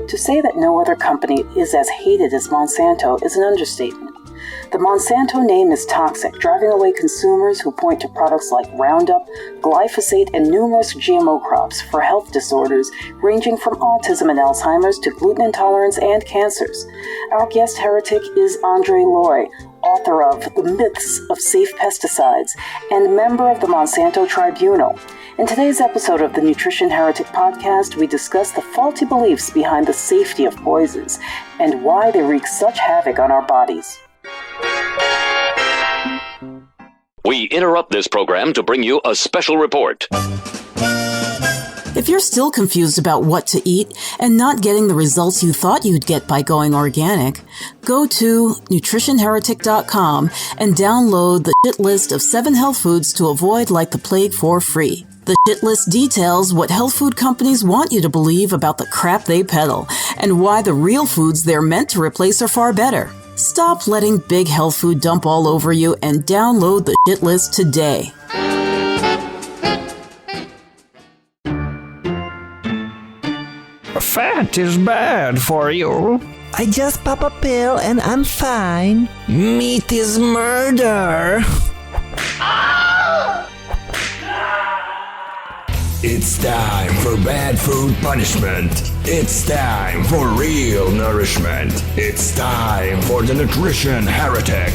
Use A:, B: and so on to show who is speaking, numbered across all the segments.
A: To say that no other company is as hated as Monsanto is an understatement. The Monsanto name is toxic, driving away consumers who point to products like Roundup, glyphosate, and numerous GMO crops for health disorders ranging from autism and Alzheimer's to gluten intolerance and cancers. Our guest heretic is Andre Leu, author of The Myths of Safe Pesticides and member of the Monsanto Tribunal. In today's episode of the Nutrition Heretic podcast, we discuss the faulty beliefs behind the safety of poisons and why they wreak such havoc on our bodies.
B: We interrupt this program to bring you a special report.
A: If you're still confused about what to eat and not getting the results you thought you'd get by going organic, go to nutritionheretic.com and download the shit list of 7 health foods to avoid like the plague for free. The shit list details what health food companies want you to believe about the crap they peddle and why the real foods they're meant to replace are far better. Stop letting big health food dump all over you and download the shit list today.
C: Fat is bad for you.
D: I just pop a pill and I'm fine.
C: Meat is murder.
E: It's time for bad food punishment. It's time for real nourishment. It's time for the Nutrition Heretic.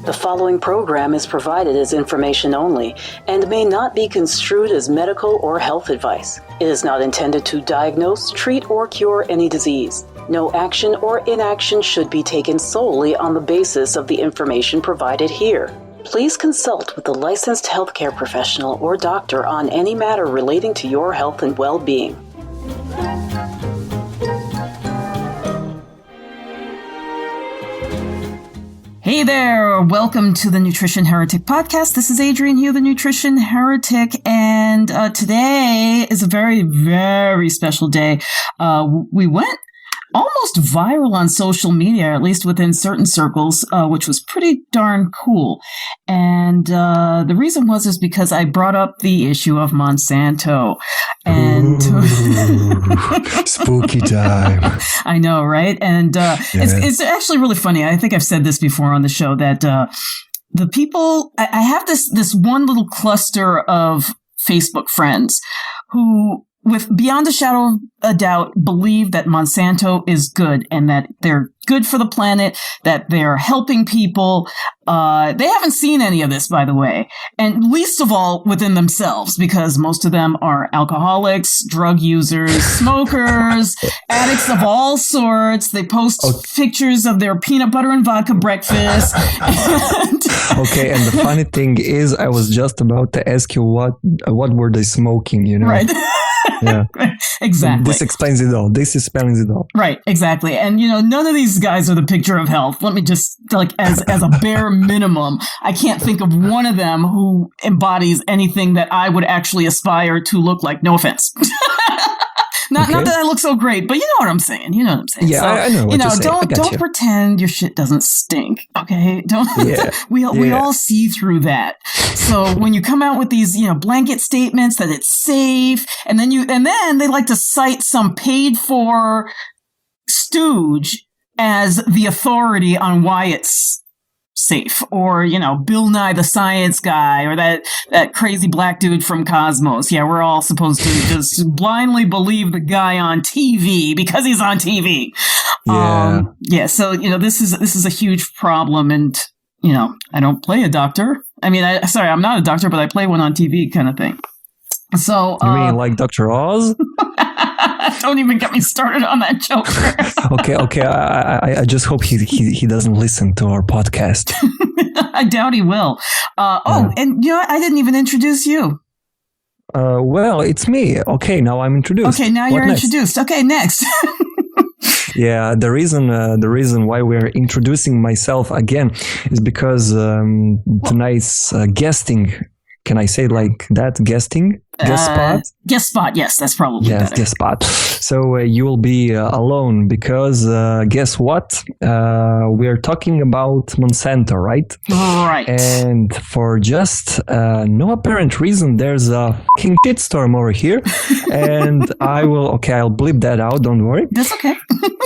A: The following program is provided as information only and may not be construed as medical or health advice. It is not intended to diagnose, treat, or cure any disease. No action or inaction should be taken solely on the basis of the information provided here. Please consult with a licensed healthcare professional or doctor on any matter relating to your health and well-being. Hey there! Welcome to the Nutrition Heretic podcast. This is Adrienne Hugh, the Nutrition Heretic, and today is a very, very special day. We went almost viral on social media, at least within certain circles, which was pretty darn cool. And the reason is because I brought up the issue of Monsanto. And
F: spooky time.
A: I know, right? And it's actually really funny. I think I've said this before on the show that the people, I have this one little cluster of Facebook friends who, with beyond a shadow of a doubt, believe that Monsanto is good and that they're good for the planet, that they're helping people. They haven't seen any of this, by the way, and least of all within themselves, because most of them are alcoholics, drug users, smokers, addicts of all sorts. They post pictures of their peanut butter and vodka breakfast.
F: Okay, and the funny thing is, I was just about to ask you what were they smoking, you know?
A: Right.
F: Yeah.
A: Exactly.
F: This explains it all. This explains it all.
A: Right, exactly. And, none of these guys are the picture of health. Let me just, as a bare minimum, I can't think of one of them who embodies anything that I would actually aspire to look like. No offense. Not that I look so great, but you know what I'm saying. Yeah,
F: so, I know what you're saying.
A: Don't pretend your shit doesn't stink. Okay, don't.
F: Yeah.
A: we all see through that. So when you come out with these, blanket statements that it's safe, and then they like to cite some paid for stooge as the authority on why it's safe, or Bill Nye the Science Guy, or that crazy black dude from Cosmos. Yeah, we're all supposed to just blindly believe the guy on TV because he's on TV.
F: Yeah.
A: So this is a huge problem, and I don't play a doctor. I mean, I'm not a doctor, but I play one on TV, kind of thing. So
F: you mean like Dr. Oz?
A: Don't even get me started on that joke.
F: Okay. I just hope he doesn't listen to our podcast.
A: I doubt he will. And I didn't even introduce you.
F: Well, it's me. Okay, now I'm introduced.
A: Okay, now you're introduced. Okay, next.
F: Yeah, the reason why we're introducing myself again is because tonight's guesting. Can I say like that? Guesting? Guest spot?
A: Guest spot, yes, that's probably better.
F: Guest spot. So you will be alone because guess what? We are talking about Monsanto, right?
A: Right.
F: And for just no apparent reason, there's a fucking shitstorm over here. And I'll bleep that out, don't worry.
A: That's okay.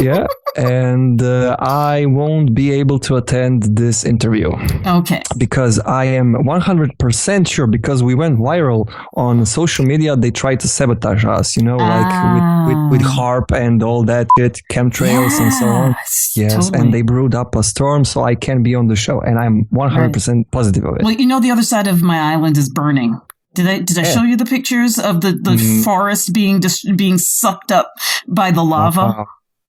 F: Yeah. And I won't be able to attend this interview.
A: Okay.
F: Because I am 100% sure, because we went viral on social media, they tried to sabotage us, like with HARP and all that shit, chemtrails and so on. Yes, totally. And they brewed up a storm, so I can't be on the show, and I'm 100% positive of it.
A: Well, the other side of my island is burning. Did I show you the pictures of the forest being sucked up by the lava?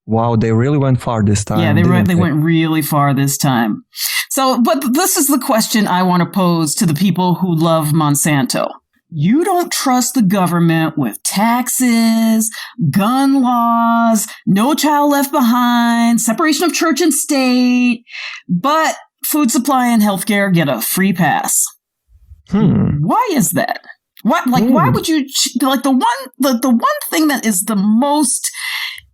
F: Wow, they really went far this time.
A: Yeah, they went really far this time. So, but this is the question I want to pose to the people who love Monsanto. You don't trust the government with taxes, gun laws, no child left behind, separation of church and state, but food supply and healthcare get a free pass. Why is that? Why would you the one thing that is the most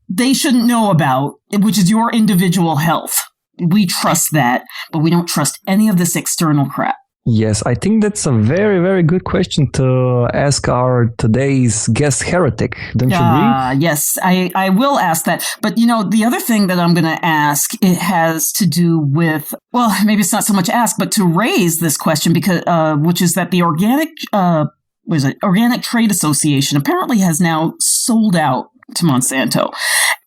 A: they shouldn't know about, which is your individual health. We trust that, but we don't trust any of this external crap.
F: Yes, I think that's a very, very good question to ask our today's guest heretic. Don't you agree?
A: Yes, I will ask that. But, the other thing that I'm going to ask, it has to do with, well, maybe it's not so much ask, but to raise this question, because which is that the Organic Trade Association apparently has now sold out to Monsanto.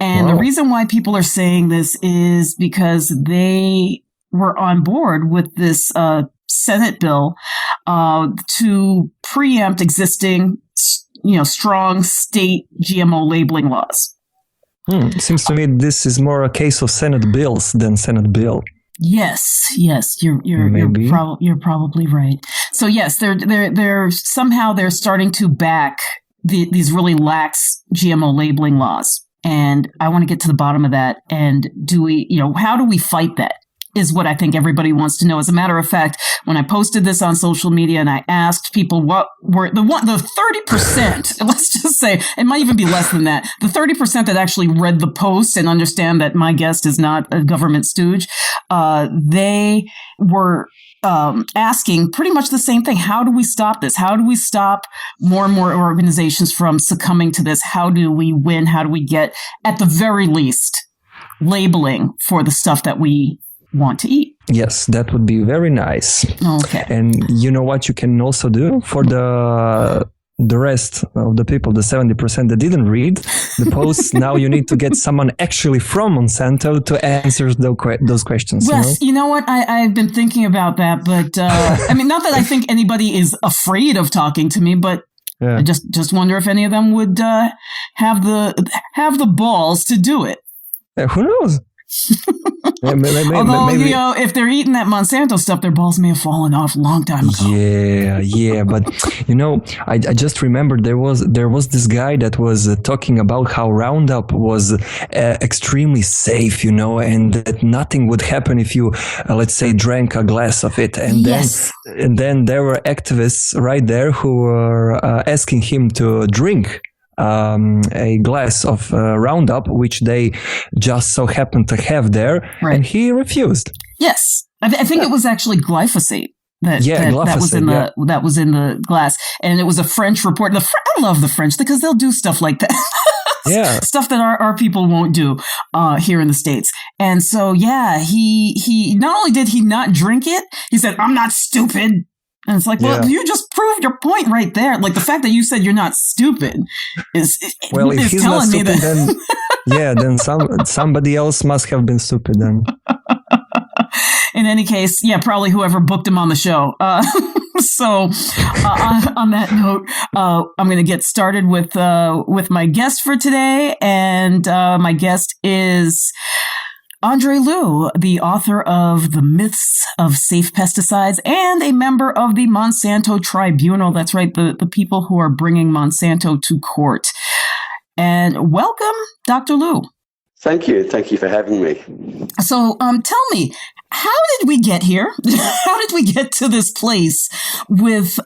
A: And the reason why people are saying this is because they were on board with this Senate bill to preempt existing, strong state GMO labeling laws.
F: Seems to me this is more a case of Senate bills than Senate bill.
A: Yes, you're probably right. So yes, they're somehow they're starting to back these really lax GMO labeling laws. And I want to get to the bottom of that. And how do we fight that? Is what I think everybody wants to know. As a matter of fact, when I posted this on social media and I asked people what were the 30%, let's just say, it might even be less than that, the 30% that actually read the post and understand that my guest is not a government stooge, they were asking pretty much the same thing. How do we stop this? How do we stop more and more organizations from succumbing to this? How do we win? How do we get, at the very least, labeling for the stuff that we want to eat?
F: Yes, that would be very nice.
A: Okay.
F: And you know what you can also do for the rest of the people, the 70% that didn't read the posts? Now you need to get someone actually from Monsanto to answer those questions.
A: Yes, you know what? I've been thinking about that, but not that I think anybody is afraid of talking to me, but I just wonder if any of them would have the balls to do it.
F: Who knows?
A: Although, if they're eating that Monsanto stuff, their balls may have fallen off a long time ago.
F: Yeah, but I just remembered there was this guy that was talking about how Roundup was extremely safe, and that nothing would happen if you, let's say, drank a glass of it, and then there were activists right there who were asking him to drink a glass of Roundup, which they just so happened to have there, and he refused.
A: Yes, I think it was actually glyphosate that was in the glass, and it was a French report. I love the French because they'll do stuff like that.
F: Yeah,
A: stuff that our people won't do here in the States. And so, he not only did he not drink it, he said, "I'm not stupid." And it's like, well, you just proved your point right there. Like the fact that you said you're not stupid is
F: if he's
A: telling
F: not stupid,
A: me that.
F: then somebody else must have been stupid then.
A: In any case, probably whoever booked him on the show. So on that note, I'm going to get started with my guest for today, and my guest is Andre Leu, the author of The Myths of Safe Pesticides and a member of the Monsanto Tribunal. That's right, the people who are bringing Monsanto to court. And welcome, Dr. Leu.
G: Thank you. Thank you for having me.
A: So tell me, how did we get here? How did we get to this place with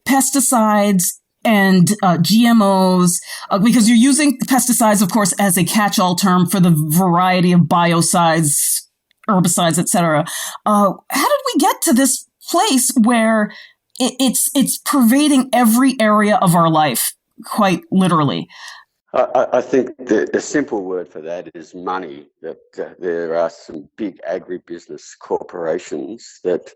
A: pesticides and GMOs, because you're using pesticides, of course, as a catch-all term for the variety of biocides, herbicides, etc. How did we get to this place where it's pervading every area of our life, quite literally?
G: I think the simple word for that is money. That there are some big agribusiness corporations that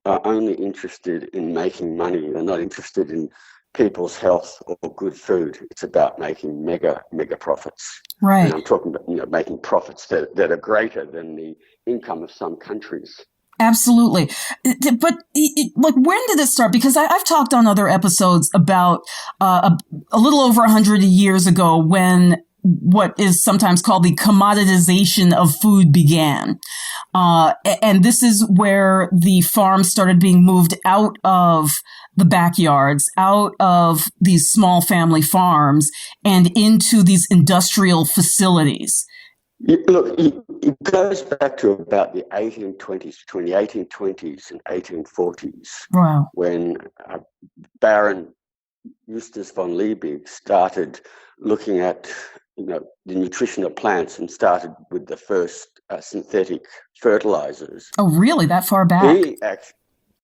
G: are only interested in making money. They're not interested in people's health or good food. It's about making mega profits.
A: Right.
G: And I'm talking about making profits that are greater than the income of some countries.
A: Absolutely. But like, when did it start? Because I've talked on other episodes about a little over 100 years ago when what is sometimes called the commoditization of food began. And this is where the farms started being moved out of the backyards, out of these small family farms, and into these industrial facilities.
G: Look, it goes back to about the 1820s, between the 1820s and 1840s,
A: wow,
G: when Baron Justus von Liebig started looking at the nutrition of plants and started with the first synthetic fertilizers.
A: Oh, really? That far back?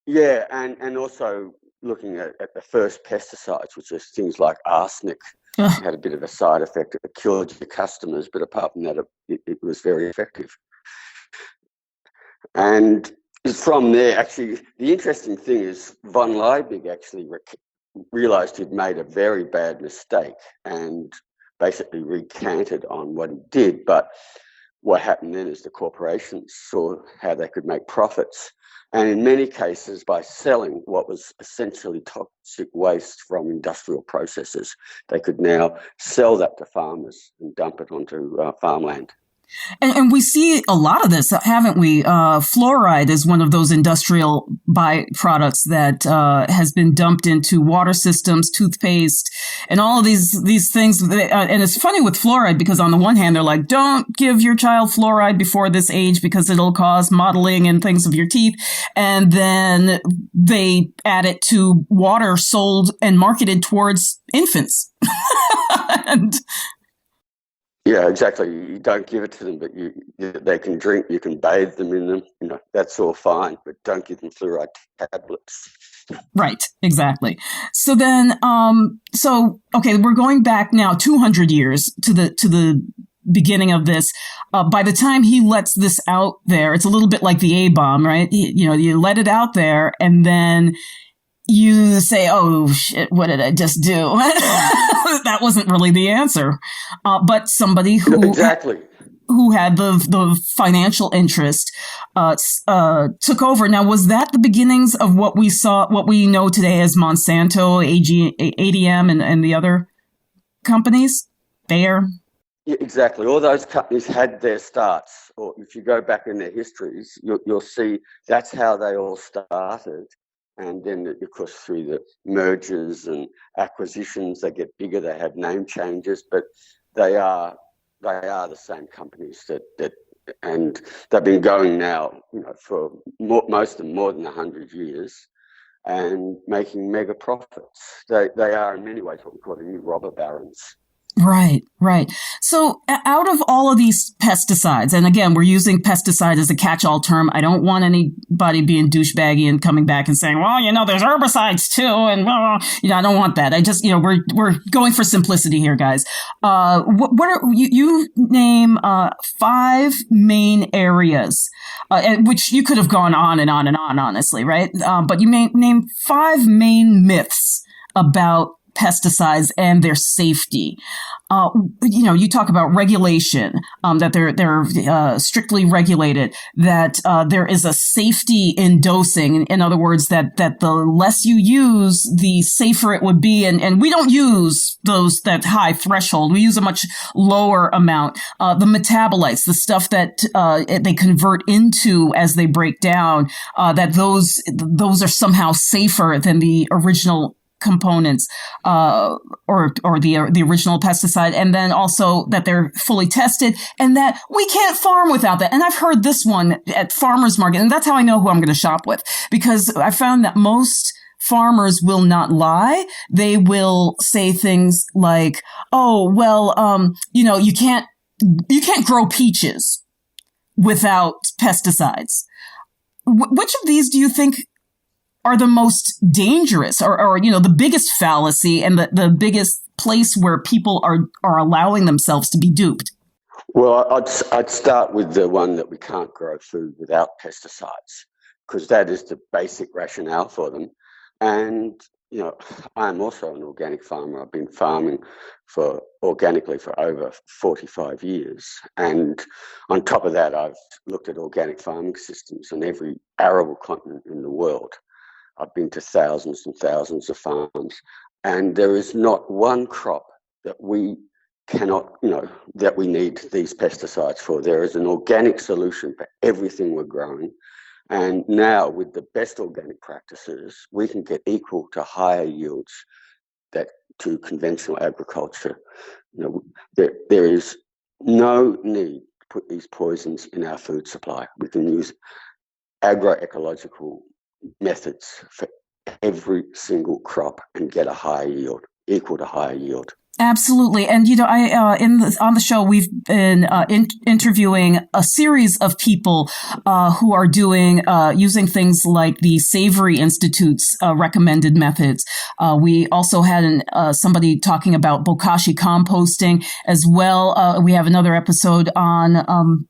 G: And also looking at the first pesticides, which are things like arsenic. It had a bit of a side effect. It killed your customers, but apart from that, it was very effective. And from there, actually, the interesting thing is von Liebig actually realized he'd made a very bad mistake and basically recanted on what he did. But what happened then is the corporations saw how they could make profits. And in many cases, by selling what was essentially toxic waste from industrial processes, they could now sell that to farmers and dump it onto farmland.
A: And we see a lot of this, haven't we? Fluoride is one of those industrial byproducts that has been dumped into water systems, toothpaste, and all of these things. And it's funny with fluoride because on the one hand, they're like, don't give your child fluoride before this age because it'll cause mottling and things of your teeth. And then they add it to water sold and marketed towards infants.
G: Yeah, exactly. You don't give it to them, but they can drink. You can bathe them in them. That's all fine, but don't give them fluoride tablets.
A: Right, exactly. So then, okay, we're going back now 200 years to the beginning of this. By the time he lets this out there, it's a little bit like the A-bomb, right? You let it out there, and then you say, oh, shit, what did I just do? That wasn't really the answer. But somebody who had the financial interest took over. Now, was that the beginnings of what we know today as Monsanto, ADM, and the other companies? Bayer?
G: Yeah, exactly. All those companies had their starts, or if you go back in their histories, you'll see that's how they all started. And then, of course, through the mergers and acquisitions, they get bigger. They have name changes, but they are the same companies and they've been going now, for most of them more than 100 years, and making mega profits. They are in many ways what we call the new robber barons.
A: Right. So out of all of these pesticides, and again, we're using pesticide as a catch-all term. I don't want anybody being douchebaggy and coming back and saying, well, there's herbicides too. And, I don't want that. I just, we're going for simplicity here, guys. What are, you name 5 main areas, which you could have gone on and on and on, honestly, right? But you may name 5 main myths about pesticides and their safety. You talk about regulation, that they're strictly regulated, that there is a safety in dosing. In other words, that the less you use, the safer it would be. And we don't use that high threshold. We use a much lower amount. The metabolites, the stuff that they convert into as they break down, that those are somehow safer than the original components, or the original pesticide, and then also that they're fully tested, and that we can't farm without that. And I've heard this one at farmers market, and that's how I know who I'm going to shop with, because I found that most farmers will not lie. They will say things like, "Oh, well, you can't grow peaches without pesticides." Which of these do you think are the most dangerous, or the biggest fallacy and the biggest place where people are allowing themselves to be duped?
G: Well, I'd start with the one that we can't grow food without pesticides, because that is the basic rationale for them. And, I'm also an organic farmer. I've been farming organically for over 45 years. And on top of that, I've looked at organic farming systems in every arable continent in the world. I've been to thousands and thousands of farms, and there is not one crop that we cannot, that we need these pesticides for. There is an organic solution for everything we're growing. And now with the best organic practices, we can get equal to higher yields to conventional agriculture. There is no need to put these poisons in our food supply. We can use agroecological methods for every single crop and get a higher yield, equal to higher yield.
A: Absolutely. And, on the show, we've been interviewing a series of people who are using things like the Savory Institute's recommended methods. We also had somebody talking about bokashi composting as well. We have another episode on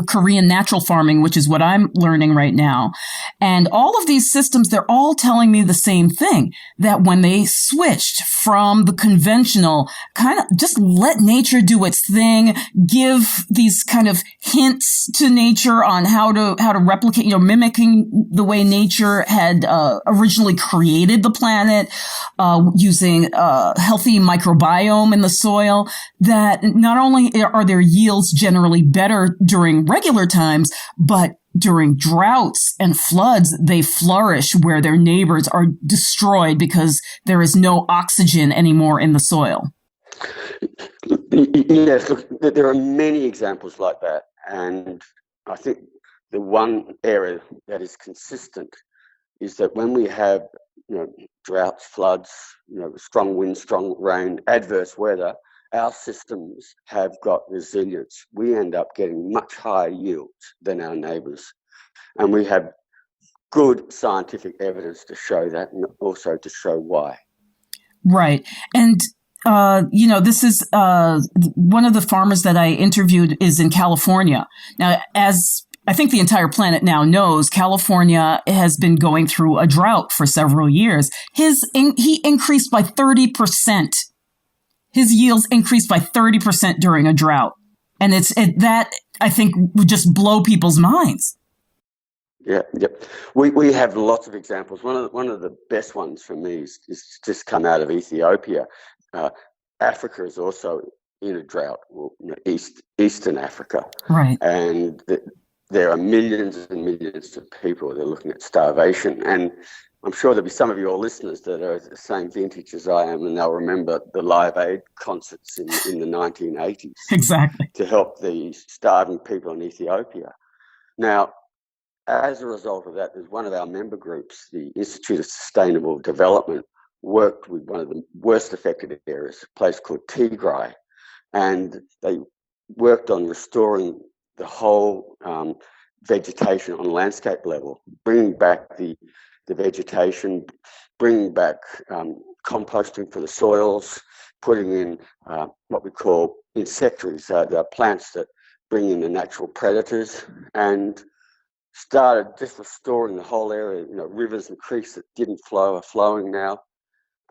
A: Korean natural farming, which is what I'm learning right now. And all of these systems, they're all telling me the same thing, that when they switched from the conventional, kind of just let nature do its thing, give these kind of hints to nature on how to replicate, mimicking the way nature had originally created the planet, using healthy microbiome in the soil, that not only are their yields generally better during regular times, but during droughts and floods, they flourish where their neighbors are destroyed because there is no oxygen anymore in the soil.
G: Yes, look, there are many examples like that. And I think the one area that is consistent is that when we have droughts, floods, strong wind, strong rain, adverse weather, our systems have got resilience. We end up getting much higher yields than our neighbours. And we have good scientific evidence to show that, and also to show why.
A: Right. And, this is one of the farmers that I interviewed is in California. Now, as I think the entire planet now knows, California has been going through a drought for several years. He increased by 30%. His yields increased by 30% during a drought. And that, I think, would just blow people's minds.
G: Yeah. We have lots of examples. One of the best ones for me is just come out of Ethiopia. Africa is also in a drought, Eastern Africa.
A: Right.
G: And there are millions and millions of people that are looking at starvation. And I'm sure there'll be some of your listeners that are the same vintage as I am, and they'll remember the Live Aid concerts in the 1980s.
A: Exactly.
G: To help the starving people in Ethiopia. Now, as a result of that, there's one of our member groups, the Institute of Sustainable Development, worked with one of the worst affected areas, a place called Tigray, and they worked on restoring the whole vegetation on landscape level, bringing back the vegetation, bringing back composting for the soils, putting in what we call insectaries, the plants that bring in the natural predators, and started just restoring the whole area. Rivers and creeks that didn't flow are flowing now.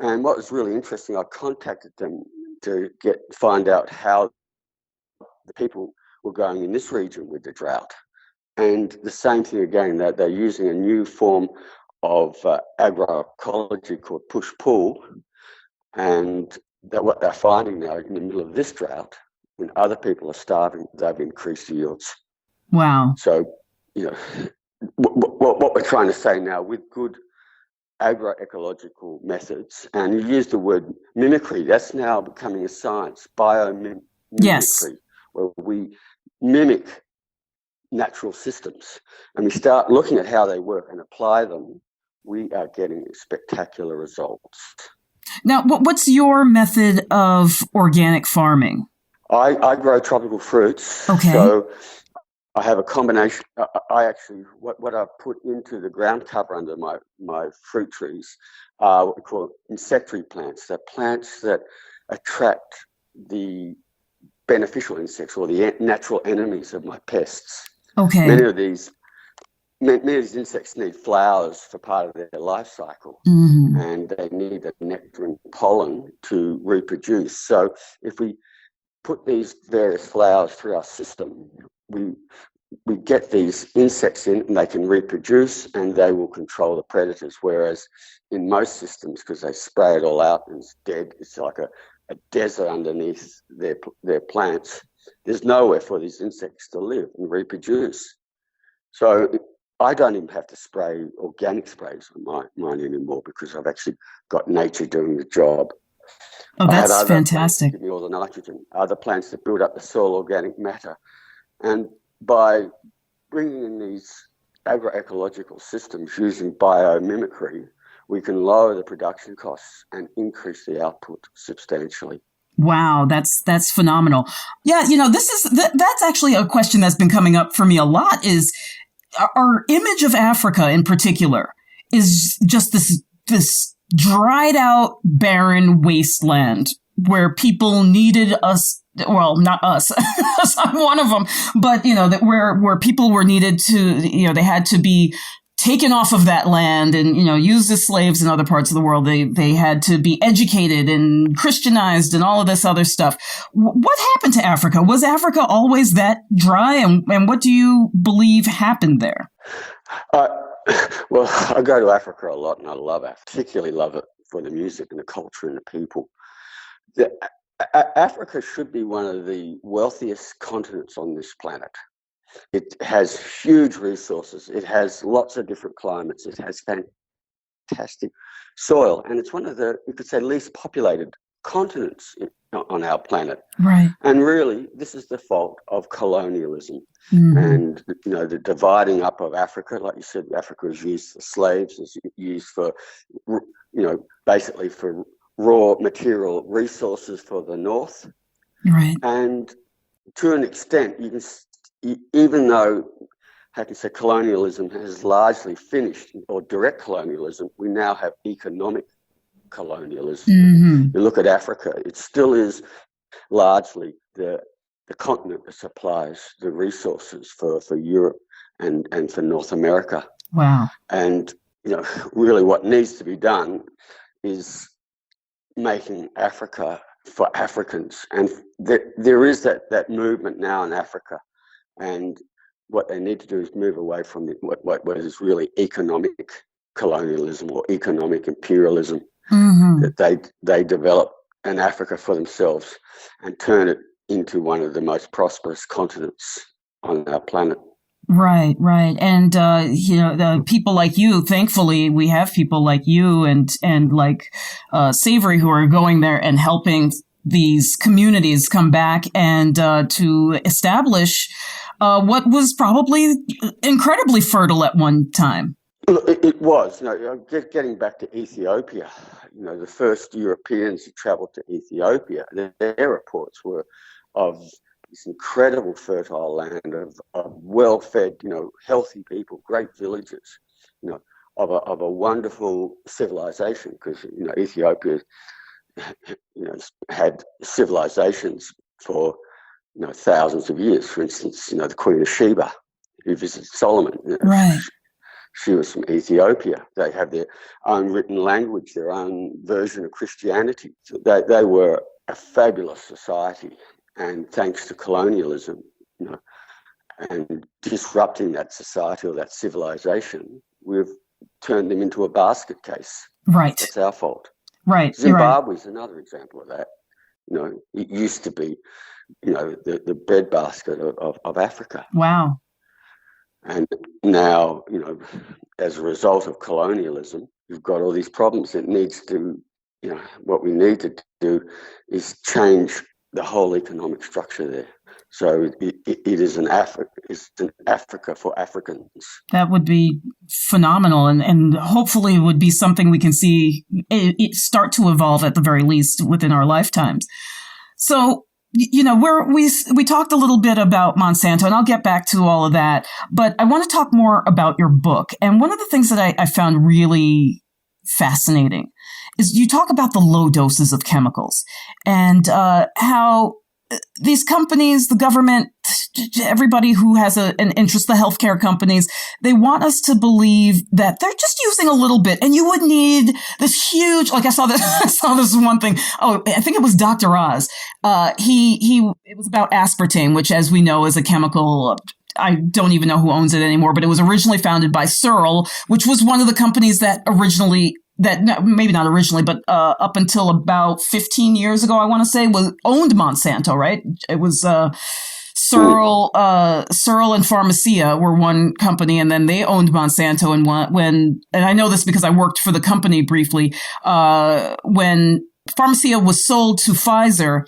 G: And what was really interesting, I contacted them to find out how the people were going in this region with the drought. And the same thing again, that they're using a new form of agroecology called push-pull, and that what they're finding now in the middle of this drought, when other people are starving, they've increased yields.
A: Wow.
G: So, what we're trying to say now, with good agroecological methods, and you use the word mimicry, that's now becoming a science, biomimicry,
A: yes,
G: where we mimic natural systems and we start looking at how they work and apply them, we are getting spectacular results.
A: Now, what's your method of organic farming?
G: I grow tropical fruits.
A: Okay.
G: So I have a combination. I actually, what I put into the ground cover under my fruit trees are what we call insectary plants. They're plants that attract the beneficial insects or the natural enemies of my pests.
A: Okay.
G: Many of these insects need flowers for part of their life cycle, and they need the nectar and pollen to reproduce. So if we put these various flowers through our system, we get these insects in and they can reproduce and they will control the predators. Whereas in most systems, because they spray it all out and it's dead, it's like a desert underneath their plants. There's nowhere for these insects to live and reproduce. So I don't even have to spray organic sprays on mine anymore because I've actually got nature doing the job.
A: Oh, that's fantastic.
G: Give me all the nitrogen. Other plants that build up the soil organic matter. And by bringing in these agroecological systems using biomimicry, we can lower the production costs and increase the output substantially.
A: Wow, that's phenomenal. Yeah, that's actually a question that's been coming up for me a lot is our image of Africa in particular is just this dried out, barren wasteland where people needed us. Well, not us. I'm one of them, but that where people were needed to, they had to be taken off of that land and, used as slaves in other parts of the world. They had to be educated and Christianized and all of this other stuff. What happened to Africa? Was Africa always that dry? And what do you believe happened there?
G: Well, I go to Africa a lot and I love Africa, particularly love it for the music and the culture and the people. Africa should be one of the wealthiest continents on this planet. It has huge resources. It has lots of different climates. It has fantastic soil. And it's one of the, you could say, least populated continents on our planet.
A: Right.
G: And really, this is the fault of colonialism. And, the dividing up of Africa. Like you said, Africa is used for slaves. It's used for, basically for raw material resources for the North.
A: Right.
G: And to an extent, you can, even though, how can you say, colonialism has largely finished, or direct colonialism, we now have economic colonialism. You look at Africa, it still is largely the continent that supplies the resources for Europe and for North America.
A: Wow.
G: And, really what needs to be done is making Africa for Africans. And there is that movement now in Africa. And what they need to do is move away from what is really economic colonialism or economic imperialism, that they develop an Africa for themselves and turn it into one of the most prosperous continents on our planet.
A: Right. And, the people like you, thankfully, we have people like you and like Savory who are going there and helping these communities come back and to establish what was probably incredibly fertile at one time.
G: It was. Getting back to Ethiopia, the first Europeans who traveled to Ethiopia, their reports were of this incredible fertile land of well-fed, healthy people, great villages, of a wonderful civilization, because Ethiopia, had civilizations for thousands of years. For instance, the Queen of Sheba, who visited Solomon,
A: right.
G: She was from Ethiopia. They have their own written language, their own version of Christianity. So they were a fabulous society. And thanks to colonialism, and disrupting that society or that civilization, we've turned them into a basket case.
A: Right.
G: That's our fault.
A: Right.
G: Zimbabwe is another example of that. It used to be, the breadbasket of Africa.
A: Wow.
G: And now, as a result of colonialism, we've got all these problems. It needs to, what we need to do is change the whole economic structure there. So it is it's an Africa for Africans.
A: That would be phenomenal, and hopefully it would be something we can see it start to evolve at the very least within our lifetimes. So, we talked a little bit about Monsanto, and I'll get back to all of that, but I want to talk more about your book. And one of the things that I found really fascinating is you talk about the low doses of chemicals and how these companies, the government, everybody who has an interest, the healthcare companies, they want us to believe that they're just using a little bit, and you would need this huge. Like I saw this one thing. Oh, I think it was Dr. Oz. It was about aspartame, which, as we know, is a chemical. I don't even know who owns it anymore, but it was originally founded by Searle, which was one of the companies that maybe not originally, but up until about 15 years ago, I want to say, owned Monsanto, right? It was Searle and Pharmacia were one company, and then they owned Monsanto. And I know this because I worked for the company briefly, when Pharmacia was sold to Pfizer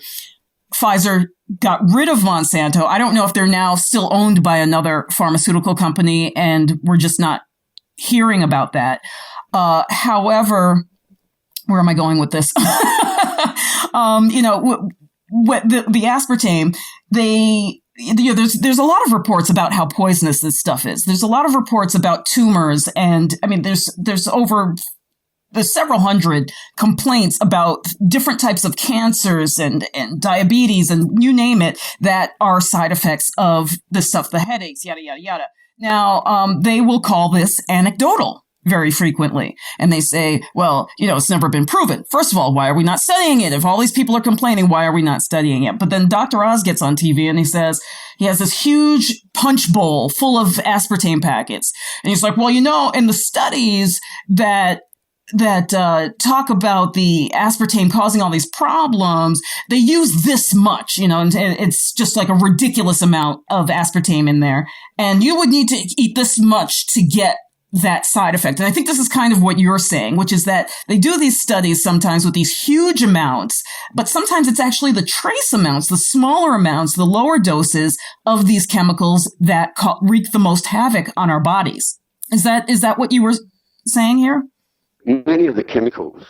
A: got rid of Monsanto. I don't know if they're now still owned by another pharmaceutical company, and we're just not hearing about that. However, where am I going with this? The aspartame, there's a lot of reports about how poisonous this stuff is. There's a lot of reports about tumors, and I mean, there's several hundred complaints about different types of cancers and diabetes and you name it that are side effects of this stuff, the headaches, yada, yada, yada. Now, they will call this anecdotal very frequently. And they say, well, it's never been proven. First of all, why are we not studying it? If all these people are complaining, why are we not studying it? But then Dr. Oz gets on TV and he says he has this huge punch bowl full of aspartame packets. And he's like, well, in the studies that talk about the aspartame causing all these problems, they use this much, and it's just like a ridiculous amount of aspartame in there. And you would need to eat this much to get that side effect. And I think this is kind of what you're saying, which is that they do these studies sometimes with these huge amounts, but sometimes it's actually the trace amounts, the smaller amounts, the lower doses of these chemicals that wreak the most havoc on our bodies. Is that what you were saying here?
G: Many of the chemicals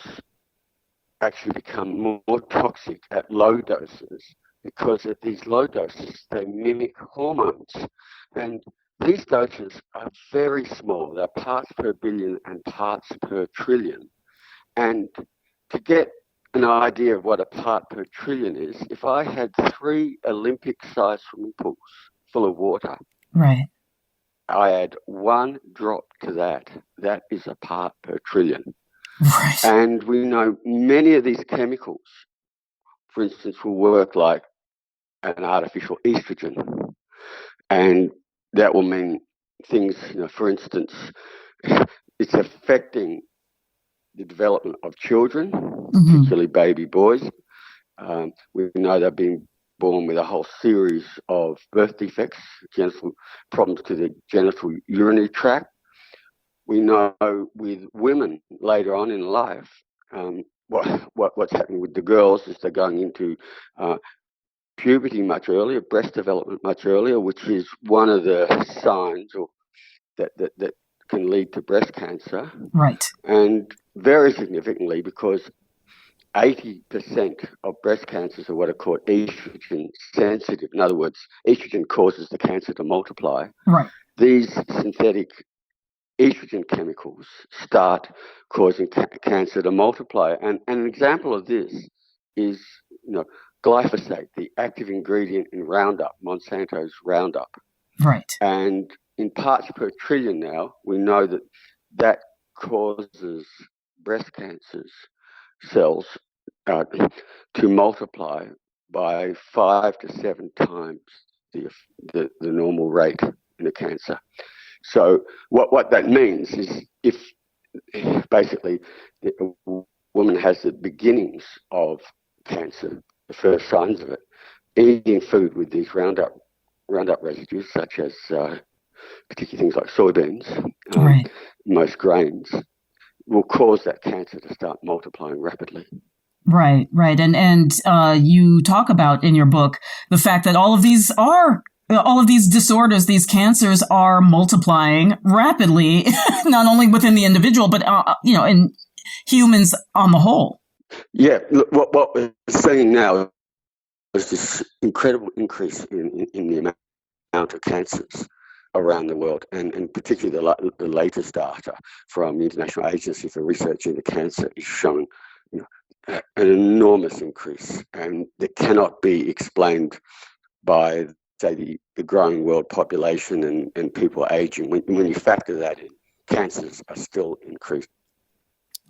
G: actually become more toxic at low doses because at these low doses they mimic hormones, and these doses are very small. They're parts per billion and parts per trillion. And to get an idea of what a part per trillion is, if I had 3 Olympic-sized swimming pools full of water,
A: right,
G: I add 1 drop to that. That is a part per trillion.
A: Right.
G: And we know many of these chemicals, for instance, will work like an artificial estrogen. And that will mean things, for instance, it's affecting the development of children, particularly baby boys. We know they're being born with a whole series of birth defects, genital problems to the genital urinary tract. We know with women later on in life, what's happening with the girls is they're going into puberty much earlier, breast development much earlier, which is one of the signs that can lead to breast cancer.
A: Right.
G: And very significantly, because 80% of breast cancers are what are called estrogen sensitive. In other words, estrogen causes the cancer to multiply.
A: Right.
G: These synthetic estrogen chemicals start causing cancer to multiply. And an example of this is, glyphosate, the active ingredient in Roundup, Monsanto's Roundup.
A: Right.
G: And in parts per trillion now, we know that causes breast cancers cells to multiply by 5 to 7 times the normal rate in a cancer. So what that means is if basically a woman has the beginnings of cancer, the first signs of it, eating food with these Roundup residues, such as particularly things like soybeans, most grains, will cause that cancer to start multiplying rapidly.
A: Right, right. And you talk about in your book the fact that all of these disorders, these cancers are multiplying rapidly, not only within the individual, but, in humans on the whole.
G: Yeah, look, what we're seeing now is this incredible increase in the amount of cancers around the world, and particularly the latest data from the International Agency for Research into Cancer is showing an enormous increase, and that cannot be explained by, say, the growing world population and people aging. When you factor that in, cancers are still increasing.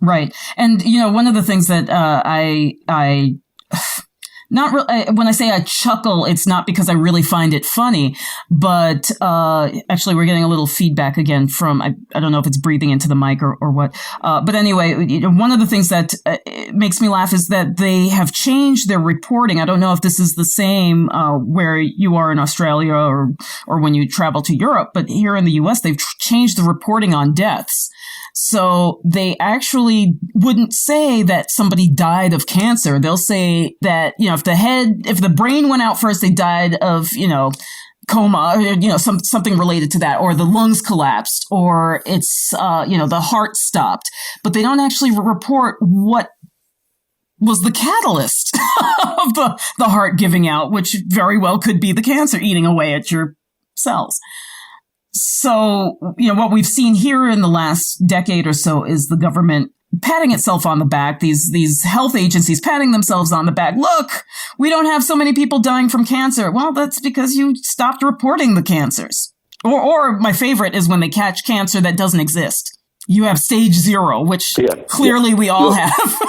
A: Right. And, one of the things that when I say I chuckle, it's not because I really find it funny, but actually we're getting a little feedback again from, I don't know if it's breathing into the mic or what. But anyway, one of the things that makes me laugh is that they have changed their reporting. I don't know if this is the same where you are in Australia or when you travel to Europe, but here in the US, they've changed the reporting on deaths. So they actually wouldn't say that somebody died of cancer. They'll say that, if the brain went out first, they died of, coma, or, something related to that, or the lungs collapsed, or it's, the heart stopped. But they don't actually report what was the catalyst of the heart giving out, which very well could be the cancer eating away at your cells. So, what we've seen here in the last decade or so is the government patting itself on the back, these health agencies patting themselves on the back. Look, we don't have so many people dying from cancer. Well, that's because you stopped reporting the cancers. Or my favorite is when they catch cancer that doesn't exist. You have stage 0, which clearly we all have.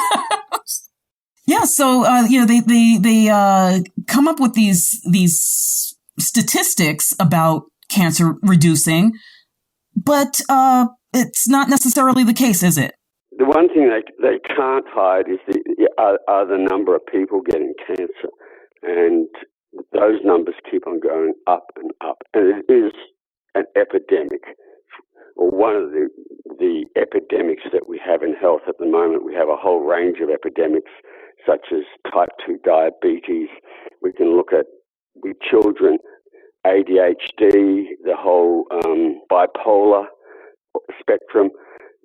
A: Yeah, so they come up with these statistics about cancer reducing, but it's not necessarily the case, is it?
G: The one thing they can't hide is the number of people getting cancer, and those numbers keep on going up and up, and it is an epidemic, or one of the epidemics that we have in health at the moment. We have a whole range of epidemics, such as type 2 diabetes. We can look at, with children, ADHD, the whole bipolar spectrum.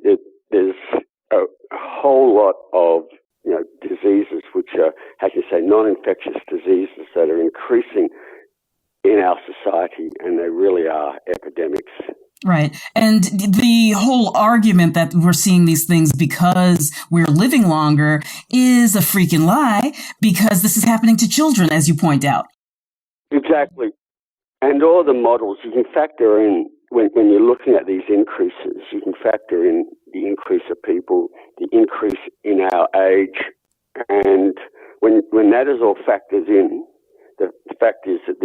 G: There's a whole lot of diseases which are, as you say, non-infectious diseases that are increasing in our society, and they really are epidemics.
A: Right. And the whole argument that we're seeing these things because we're living longer is a freaking lie, because this is happening to children, as you point out.
G: Exactly. And all the models, you can factor in, when you're looking at these increases, you can factor in the increase of people, the increase in our age, and when that is all factored in, the fact is that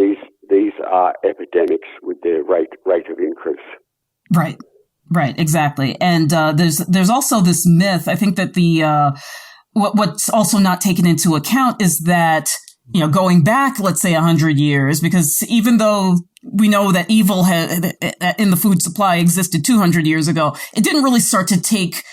G: these are epidemics with their rate of increase.
A: Right, exactly. And there's also this myth. I think that what's also not taken into account is that, going back, let's say 100 years, because even though we know that evil in the food supply existed 200 years ago, it didn't really start to take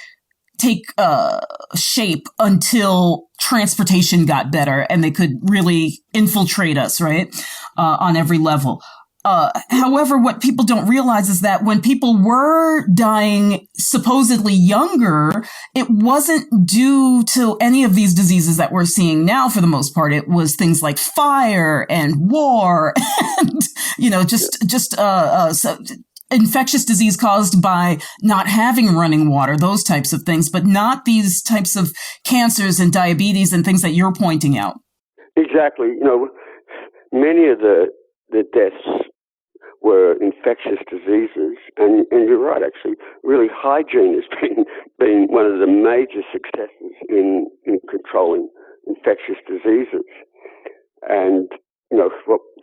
A: shape until transportation got better and they could really infiltrate us, right, on every level. However, what people don't realize is that when people were dying supposedly younger, it wasn't due to any of these diseases that we're seeing now for the most part. It was things like fire and war and, infectious disease caused by not having running water, those types of things, but not these types of cancers and diabetes and things that you're pointing out.
G: Exactly. Many of the deaths were infectious diseases, and you're right, actually, really hygiene has been one of the major successes in controlling infectious diseases. And,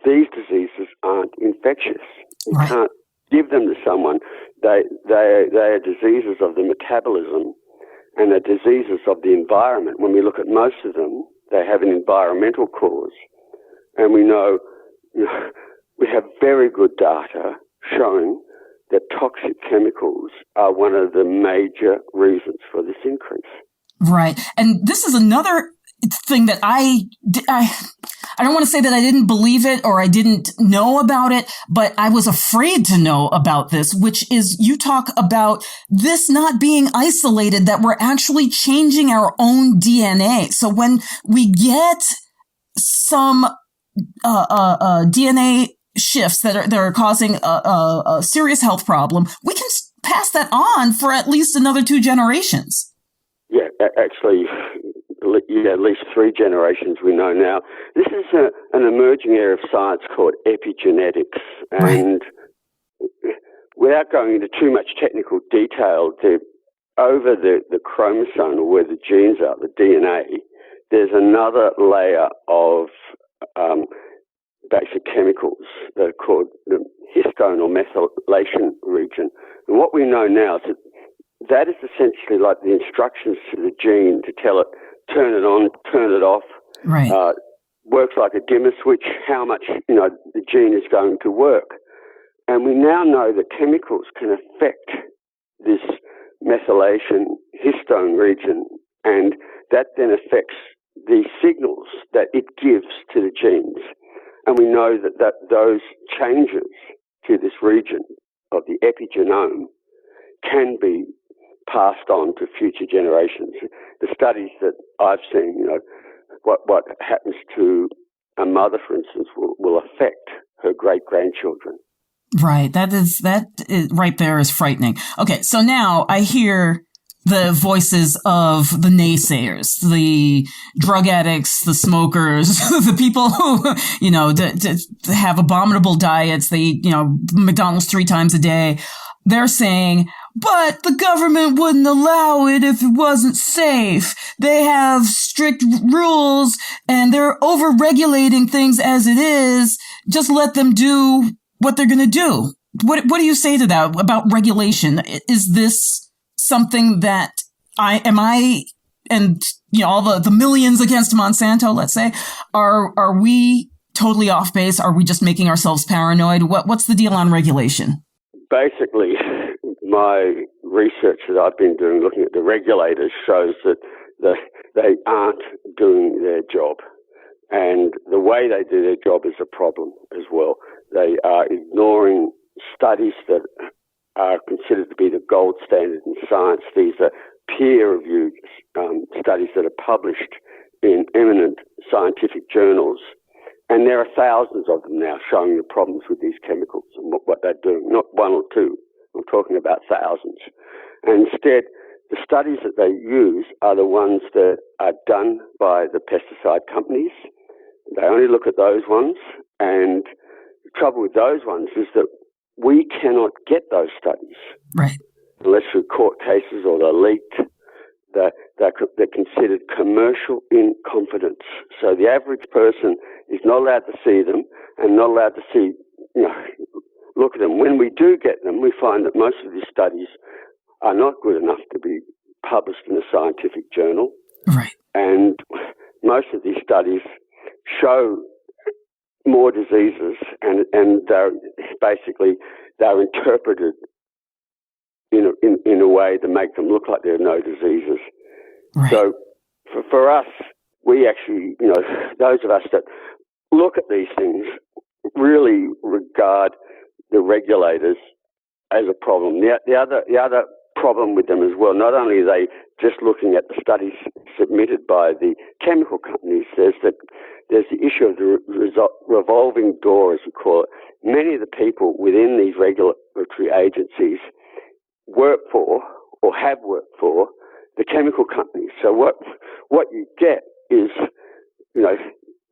G: these diseases aren't infectious. You can't give them to someone. They are diseases of the metabolism and are diseases of the environment. When we look at most of them, they have an environmental cause. And we know, we have very good data showing that toxic chemicals are one of the major reasons for this increase.
A: Right. And this is another thing that I don't want to say that I didn't believe it or I didn't know about it, but I was afraid to know about this, which is you talk about this not being isolated, that we're actually changing our own DNA. So when we get some DNA shifts that are causing a serious health problem, we can pass that on for at least another 2 generations.
G: Yeah, actually, at least 3 generations we know now. This is an emerging area of science called epigenetics. And without going into too much technical detail, over the chromosome, or where the genes are, the DNA, there's another layer of basic chemicals that are called the histone or methylation region. And what we know now is that is essentially like the instructions to the gene to tell it, turn it on, turn it off.
A: Right.
G: Works like a dimmer switch, how much, the gene is going to work. And we now know that chemicals can affect this methylation histone region, and that then affects the signals that it gives to the genes. And we know that those changes to this region of the epigenome can be passed on to future generations. The studies that I've seen, what happens to a mother, for instance, will affect her great-grandchildren.
A: Right. That is right there is frightening. Okay. So now I hear the voices of the naysayers, the drug addicts, the smokers, the people who, have abominable diets. They eat, McDonald's 3 times a day. They're saying, but the government wouldn't allow it if it wasn't safe. They have strict rules and they're over-regulating things as it is. Just let them do what they're going to do. What do you say to that about regulation? Is this something that all the millions against Monsanto, let's say, are we totally off base? Are we just making ourselves paranoid? What's the deal on regulation?
G: Basically, my research that I've been doing looking at the regulators shows that they aren't doing their job. And the way they do their job is a problem as well. They are ignoring studies that are considered to be the gold standard in science. These are peer-reviewed studies that are published in eminent scientific journals. And there are thousands of them now showing the problems with these chemicals and what they're doing. Not 1 or 2. I'm talking about thousands. And instead, the studies that they use are the ones that are done by the pesticide companies. They only look at those ones. And the trouble with those ones is that we cannot get those studies.
A: Right.
G: Unless through court cases or they're leaked. They're considered commercial in confidence. So the average person is not allowed to see them and not allowed to see, look at them. When we do get them, we find that most of these studies are not good enough to be published in a scientific journal.
A: Right.
G: And most of these studies show more diseases and they're interpreted in a way to make them look like there are no diseases.
A: Right.
G: So for us, we actually, those of us that look at these things really regard the regulators as a problem. The other problem with them as well, not only are they just looking at the studies submitted by the chemical companies, there's the issue of the revolving door, as we call it. Many of the people within these regulatory agencies work for or have worked for the chemical companies. So what you get is,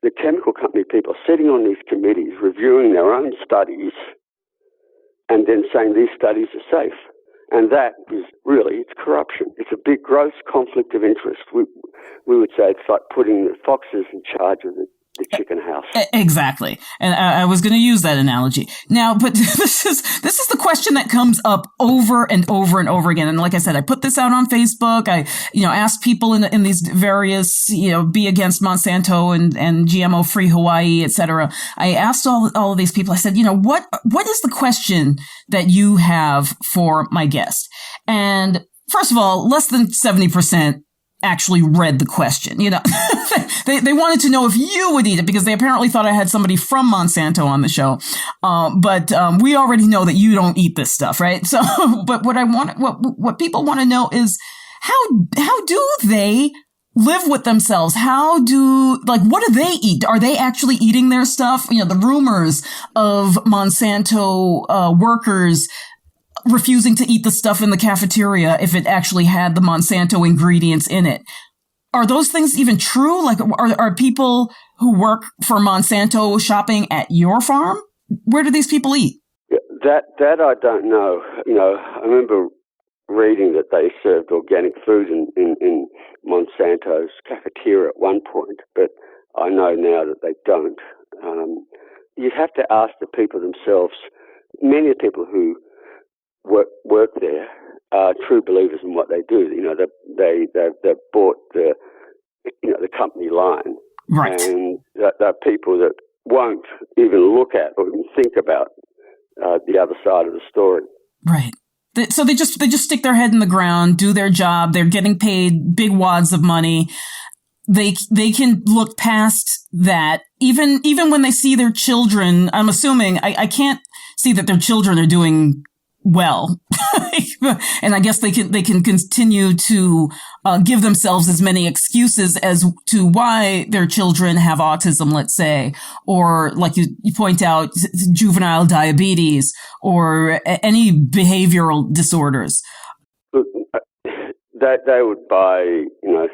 G: the chemical company people sitting on these committees reviewing their own studies and then saying these studies are safe. And that is really, it's corruption. It's a big, gross conflict of interest. We would say it's like putting the foxes in charge of the chicken house.
A: Exactly. And I was going to use that analogy. Now, but this is the question that comes up over and over and over again. And like I said, I put this out on Facebook. I, asked people in these various, be against Monsanto and GMO free Hawaii, et cetera. I asked all of these people, I said, what is the question that you have for my guest? And first of all, less than 70% actually read the question. They wanted to know if you would eat it because they apparently thought I had somebody from Monsanto on the show. But we already know that you don't eat this stuff, right? So, but what people want to know is how do they live with themselves? What do they eat? Are they actually eating their stuff? You know, the rumors of Monsanto workers refusing to eat the stuff in the cafeteria if it actually had the Monsanto ingredients in it. Are those things even true? Like, are people who work for Monsanto shopping at your farm? Where do these people eat?
G: Yeah, that I don't know. You know, I remember reading that they served organic food in Monsanto's cafeteria at one point, but I know now that they don't. You have to ask the people themselves. Many of the people who work there are true believers in what they do. You know, they've bought the company line,
A: right?
G: And they're people that won't even look at or even think about the other side of the story,
A: right? So they just stick their head in the ground, do their job. They're getting paid big wads of money. They can look past that. Even when they see their children, I'm assuming I can't see that their children are doing well. And I guess they can continue to give themselves as many excuses as to why their children have autism, let's say, or like you point out, juvenile diabetes or any behavioral disorders.
G: They would buy, you know,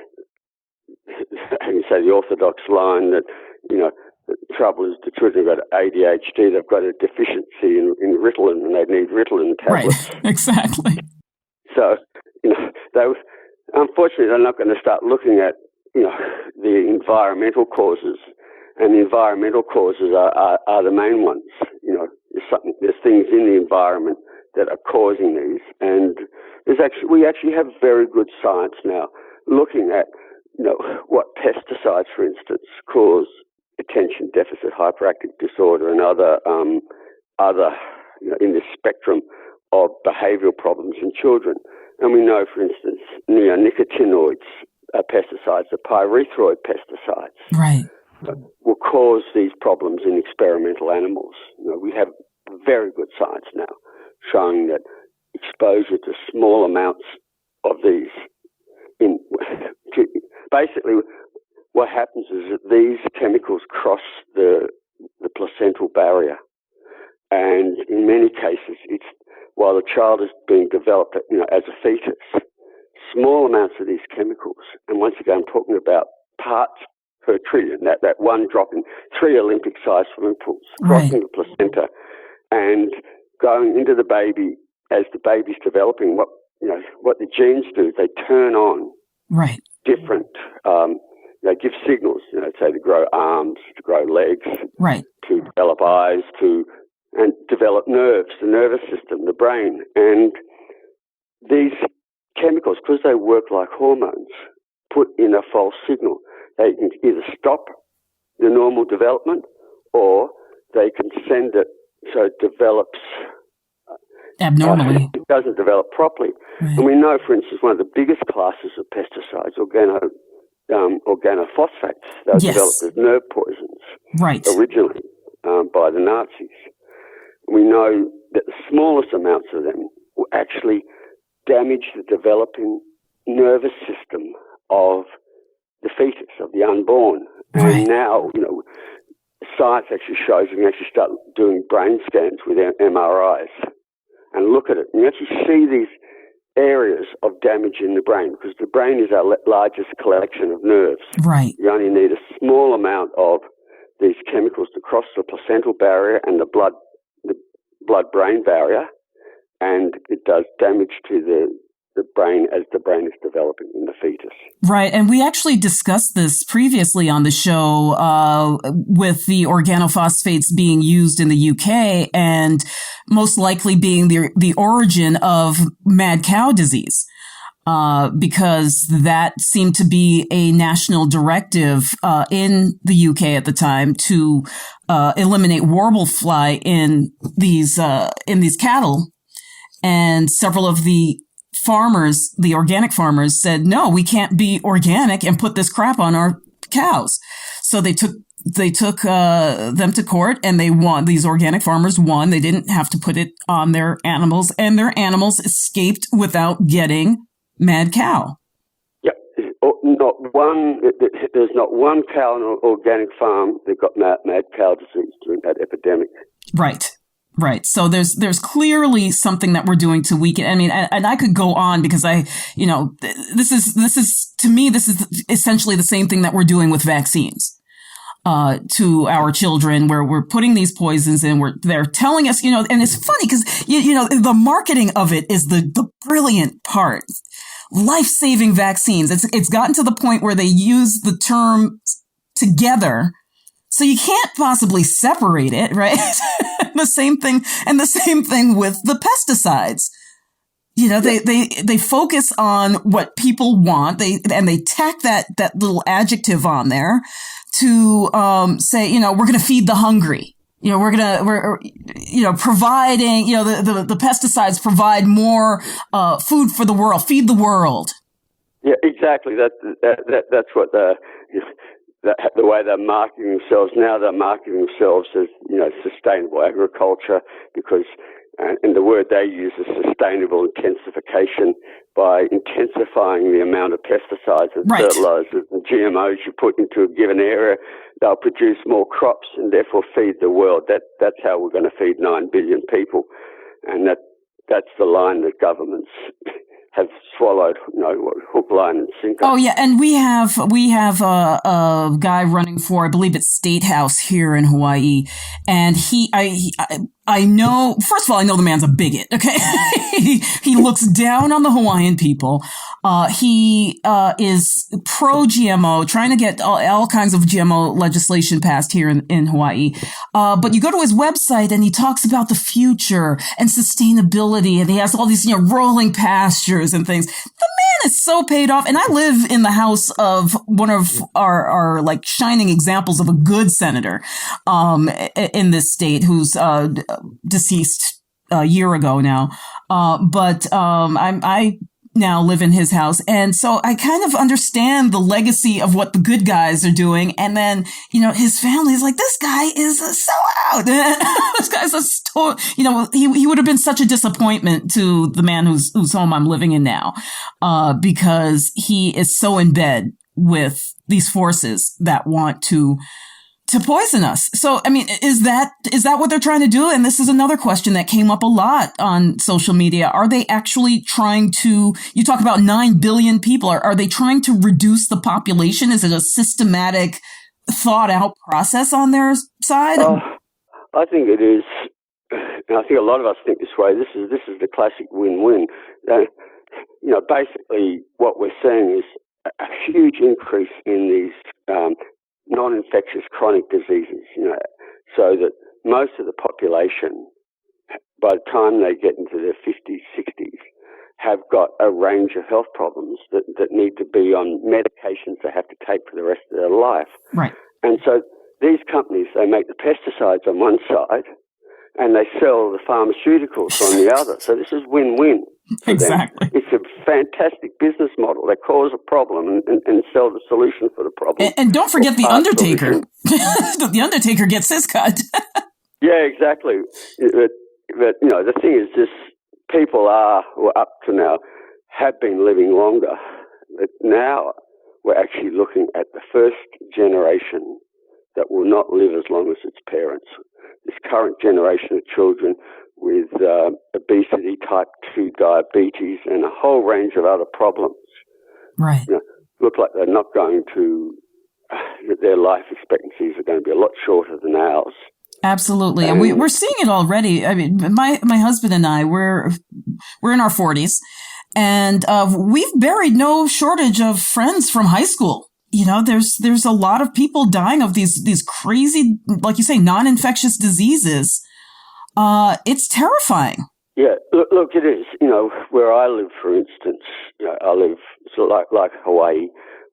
G: you say the orthodox line that, you know, the trouble is the children have got ADHD, they've got a deficiency in Ritalin and they need Ritalin tablets.
A: Right, exactly.
G: So, you know, unfortunately they're not going to start looking at, you know, the environmental causes, and the environmental causes are the main ones. You know, there's things in the environment that are causing these, and we actually have very good science now looking at, you know, what pesticides, for instance, cause attention deficit hyperactive disorder and other you know, in the spectrum of behavioural problems in children. And we know, for instance, neonicotinoids pesticides, the pyrethroid pesticides,
A: right,
G: will cause these problems in experimental animals. You know, we have very good science now showing that exposure to small amounts of these basically what happens is that these chemicals cross the placental barrier, and in many cases, it's while the child is being developed, you know, as a fetus, small amounts of these chemicals, and once again, I'm talking about parts per trillion, that one drop in 3 Olympic-sized swimming pools, crossing the placenta and going into the baby as the baby's developing. What the genes do is they turn on different. They give signals, you know, say to grow arms, to grow legs, to develop eyes, and develop nerves, the nervous system, the brain. And these chemicals, because they work like hormones, put in a false signal. They can either stop the normal development or they can send it so it develops
A: abnormally.
G: It doesn't develop properly. Right. And we know, for instance, one of the biggest classes of pesticides, organophosphates, they were developed as nerve poisons originally by the Nazis. We know that the smallest amounts of them will actually damage the developing nervous system of the fetus, of the unborn. Right. And now, you know, science actually shows you can actually start doing brain scans with MRIs and look at it. And you actually see these areas of damage in the brain, because the brain is our largest collection of nerves.
A: Right.
G: You only need a small amount of these chemicals to cross the placental barrier and the blood-brain barrier, and it does damage to the brain as the brain is developing in the fetus.
A: Right. And we actually discussed this previously on the show with the organophosphates being used in the UK and most likely being the origin of mad cow disease. Because that seemed to be a national directive in the UK at the time to eliminate warble fly in these cattle, and several of the farmers, the organic farmers, said, "No, we can't be organic and put this crap on our cows. So they took them to court, and they won. These organic farmers won. They didn't have to put it on their animals, and their animals escaped without getting mad cow.
G: Yeah, there's not one cow on an organic farm that got mad cow disease during that epidemic.
A: Right. Right. So there's clearly something that we're doing to weaken. I mean, and I could go on because this is to me, this is essentially the same thing that we're doing with vaccines, to our children, where we're putting these poisons in, they're telling us, and it's funny because, the marketing of it is the brilliant part. Life-saving vaccines. It's gotten to the point where they use the term together. So you can't possibly separate it, right? The same thing with the pesticides. They focus on what people want. They tack that little adjective on there to say, we're going to feed the hungry. We're providing, the pesticides provide more food for the world, feed the world.
G: Yeah, exactly. That's what the way they're marketing themselves now. They're marketing themselves as sustainable agriculture, because and the word they use is sustainable intensification, by intensifying the amount of pesticides and fertilizers and GMOs you put into a given area. They'll produce more crops and therefore feed the world. That's how we're going to feed 9 billion people, and that's the line that governments have swallowed, hook, line, and sinker.
A: Oh yeah, and we have a guy running for, I believe it's State House here in Hawaii, and I know, first of all, I know the man's a bigot, okay? he looks down on the Hawaiian people. He is pro-GMO, trying to get all kinds of GMO legislation passed here in Hawaii. But you go to his website and he talks about the future and sustainability, and he has all these, rolling pastures and things. The man is so paid off. And I live in the house of one of our like shining examples of a good senator, in this state, who's, deceased a year ago now. But I now live in his house. And so I kind of understand the legacy of what the good guys are doing. And then, his family is like, this guy is a sellout. This guy's he would have been such a disappointment to the man whose home I'm living in now, because he is so in bed with these forces that want to poison us. So, I mean, is that what they're trying to do? And this is another question that came up a lot on social media. Are they actually trying to, you talk about 9 billion people, are they trying to reduce the population? Is it a systematic, thought out process on their side?
G: I think it is. And I think a lot of us think this way. This is the classic win-win. Basically what we're seeing is a huge increase in these, non-infectious chronic diseases, so that most of the population, by the time they get into their 50s, 60s, have got a range of health problems that need to be on medications they have to take for the rest of their life.
A: Right.
G: And so these companies, they make the pesticides on one side and they sell the pharmaceuticals on the other. So this is win-win.
A: Exactly.
G: It's a fantastic business model. They cause a problem and sell the solution for the problem.
A: And don't forget the Undertaker. The Undertaker gets his cut.
G: Yeah, exactly. But the thing is, just people who up to now have been living longer. But now we're actually looking at the first generation that will not live as long as its parents. This current generation of children with obesity, type 2 diabetes, and a whole range of other problems.
A: Right.
G: Look like they're not going to, their life expectancies are going to be a lot shorter than ours.
A: Absolutely. And we're seeing it already. I mean, my husband and I, we're in our 40s, and we've buried no shortage of friends from high school. There's a lot of people dying of these crazy, like you say, non-infectious diseases. It's terrifying.
G: Yeah, look, it is. Where I live, for instance, I live sort of like Hawaii.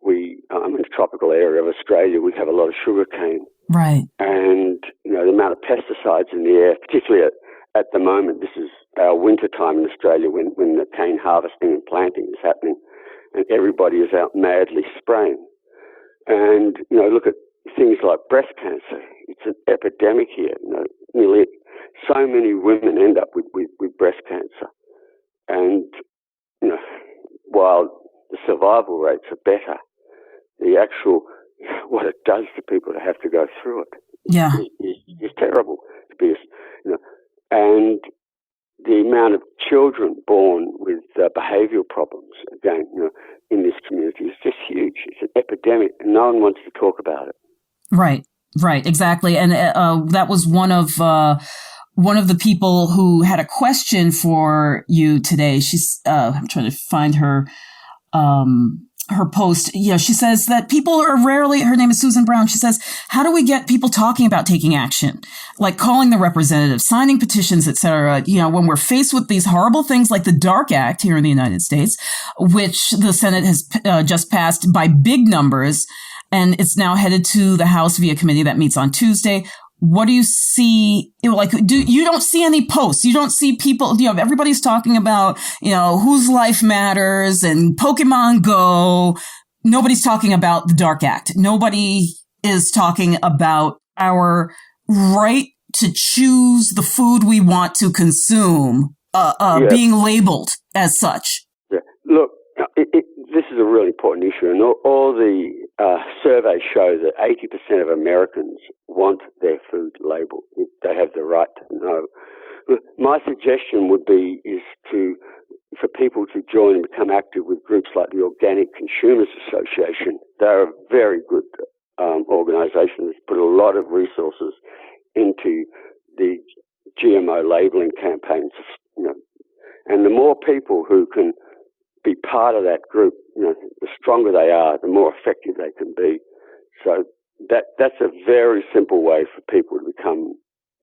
G: I'm in a tropical area of Australia. We have a lot of sugarcane.
A: Right.
G: And, the amount of pesticides in the air, particularly at the moment, this is our winter time in Australia when the cane harvesting and planting is happening, and everybody is out madly spraying. And, look at things like breast cancer. It's an epidemic here. Nearly so many women end up with breast cancer. And, while the survival rates are better, the actual, what it does to people to have to go through it is terrible. And the amount of children born with behavioural problems, again, in this community is just huge. It's an epidemic, and no one wants to talk about it.
A: Right, exactly. And that was one of the people who had a question for you today. She's I'm trying to find her post. She says that people are rarely, her name is Susan Brown. She says, how do we get people talking about taking action? Like calling the representatives, signing petitions, etc. When we're faced with these horrible things like the DARK Act here in the United States, which the Senate has just passed by big numbers, and it's now headed to the House via committee that meets on Tuesday. What do you see? You don't see any posts. You don't see people, everybody's talking about, whose life matters and Pokemon Go. Nobody's talking about the DARK Act. Nobody is talking about our right to choose the food we want to consume, being labeled as such.
G: Yeah. Look, this is a really important issue, and all the surveys show that 80% of Americans want their food labelled. They have the right to know. My suggestion would be for people to join and become active with groups like the Organic Consumers Association. They're a very good organisation that's put a lot of resources into the GMO labelling campaigns. And the more people who can be part of that group, the stronger they are, the more effective they can be. So that's a very simple way for people to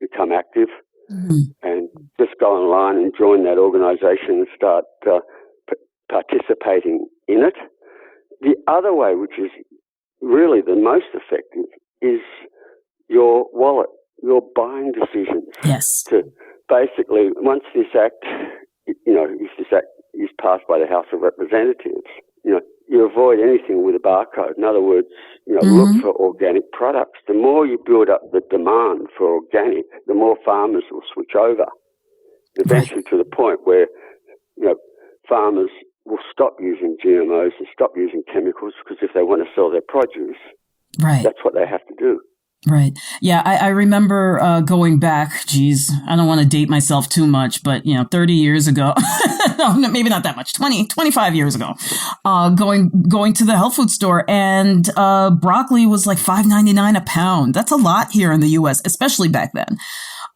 G: become active, and just go online and join that organisation and start participating in it. The other way, which is really the most effective, is your wallet, your buying decisions.
A: Yes.
G: To basically, once this act, if this act is passed by the House of Representatives, you avoid anything with a barcode. In other words, look for organic products. The more you build up the demand for organic, the more farmers will switch over. Eventually to the point where, farmers will stop using GMOs and stop using chemicals, because if they want to sell their produce, that's what they have to do.
A: Right. Yeah, I remember going back, I don't want to date myself too much, but, 30 years ago, no, maybe not that much, 25 years ago, going to the health food store, and broccoli was like $5.99 a pound. That's a lot here in the U.S., especially back then.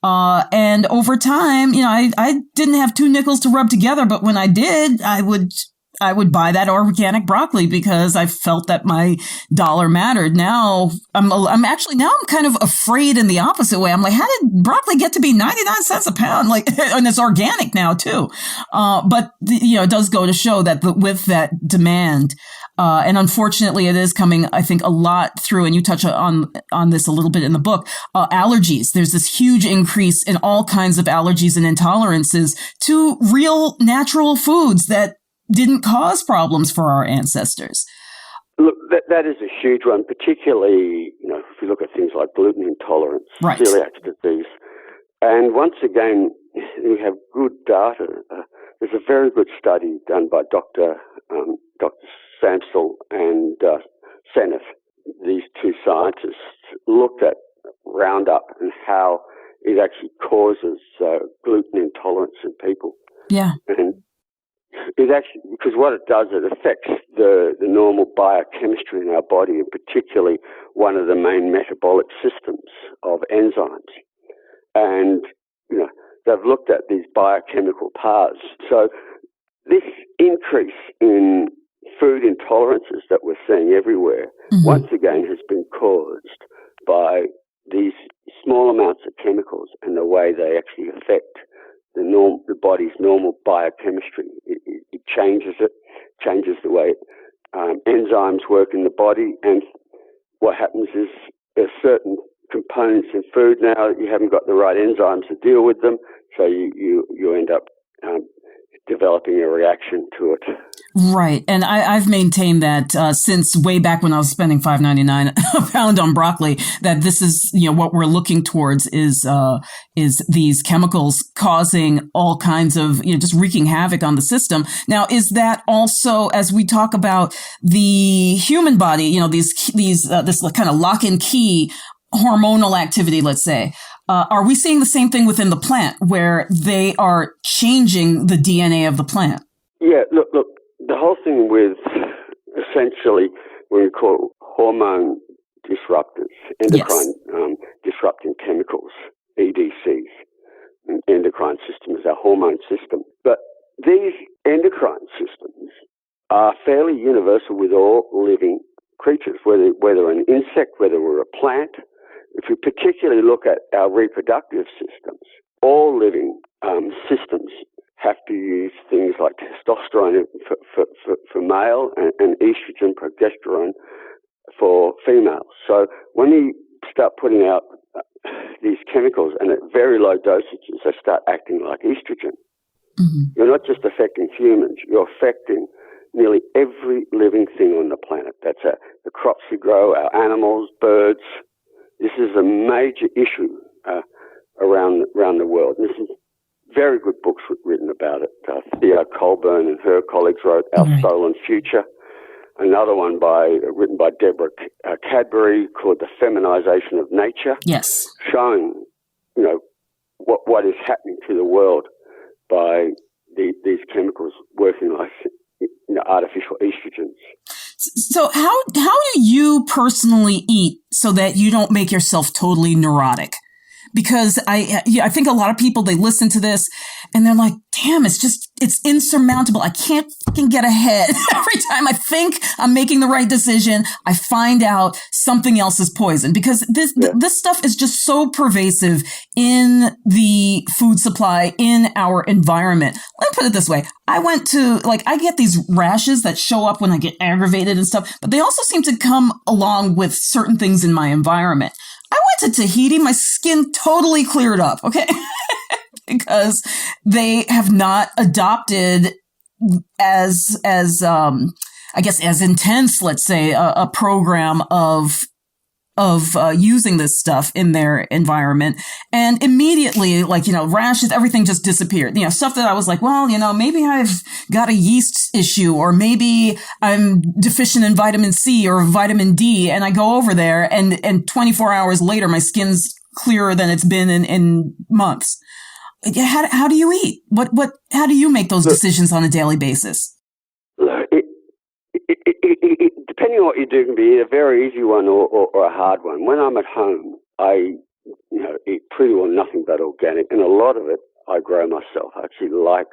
A: And over time, I didn't have 2 nickels to rub together, but when I did, I would buy that organic broccoli because I felt that my dollar mattered. Now I'm kind of afraid in the opposite way. I'm like, how did broccoli get to be 99 cents a pound? And it's organic now too. But it does go to show that with that demand, and unfortunately it is coming, I think, a lot through, and you touch on this a little bit in the book, allergies. There's this huge increase in all kinds of allergies and intolerances to real natural foods that didn't cause problems for our ancestors.
G: Look, that is a huge one, particularly, if you look at things like gluten intolerance, celiac disease. And once again, we have good data. There's a very good study done by Dr. Samsel and Seneff. These 2 scientists looked at Roundup and how it actually causes gluten intolerance in people.
A: Yeah.
G: And it actually, because what it does, it affects the normal biochemistry in our body, and particularly one of the main metabolic systems of enzymes. And, they've looked at these biochemical paths. So this increase in food intolerances that we're seeing everywhere, once again, has been caused by these small amounts of chemicals and the way they actually affect the body's normal biochemistry. It changes the way enzymes work in the body, and what happens is there's certain components in food now you haven't got the right enzymes to deal with them, so you end up developing a reaction to it.
A: Right. And I've maintained that since way back when I was spending $5.99 a pound on broccoli, that this is, what we're looking towards is these chemicals causing all kinds of, just wreaking havoc on the system. Now, is that also, as we talk about the human body, this kind of lock and key hormonal activity, let's say, are we seeing the same thing within the plant where they are changing the DNA of the plant?
G: Yeah, look, the whole thing with essentially what we call hormone disruptors, endocrine disrupting chemicals, EDCs, endocrine system is our hormone system. But these endocrine systems are fairly universal with all living creatures, whether an insect, whether we're a plant. If you particularly look at our reproductive systems, all living systems have to use things like testosterone for male and estrogen, progesterone for females. So when you start putting out these chemicals and at very low dosages, they start acting like estrogen. Mm-hmm. You're not just affecting humans, you're affecting nearly every living thing on the planet. That's the crops we grow, our animals, birds. This is a major issue around the world. And this is very good books written about it. Theo Colburn and her colleagues wrote Our Stolen Future. Another one written by Deborah Cadbury called The Feminization of Nature.
A: Yes.
G: Showing, what is happening to the world by these chemicals working like artificial estrogens.
A: So how do you personally eat so that you don't make yourself totally neurotic? Because I think a lot of people, they listen to this and they're like, damn, it's insurmountable. I can't fucking get ahead. Every time I think I'm making the right decision, I find out something else is poison, because this stuff is just so pervasive in the food supply, in our environment. Let me put it this way. I get these rashes that show up when I get aggravated and stuff, but they also seem to come along with certain things in my environment. I went to Tahiti, my skin totally cleared up, okay? Because they have not adopted as intense, let's say, a program of using this stuff in their environment. And immediately, rashes, everything just disappeared. Stuff that I was like, well, maybe I've got a yeast issue, or maybe I'm deficient in vitamin C or vitamin D. And I go over there and 24 hours later, my skin's clearer than it's been in months. How do you eat? How do you make those decisions on a daily basis?
G: Depending on what you do, it can be a very easy one or a hard one. When I'm at home, I eat pretty well nothing but organic, and a lot of it I grow myself. I actually like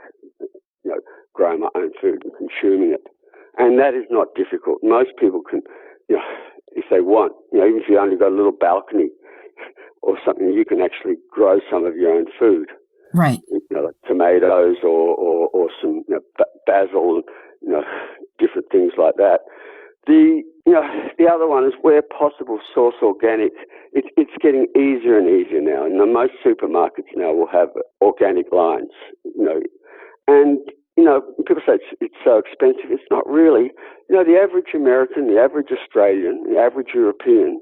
G: growing my own food and consuming it, and that is not difficult. Most people can, if they want, even if you only got a little balcony or something, you can actually grow some of your own food.
A: Right.
G: Like tomatoes or some basil, different things like that. The other one is, where possible, source organic. It's getting easier and easier now, and most supermarkets now will have organic lines. And people say it's so expensive. It's not really. The average American, the average Australian, the average European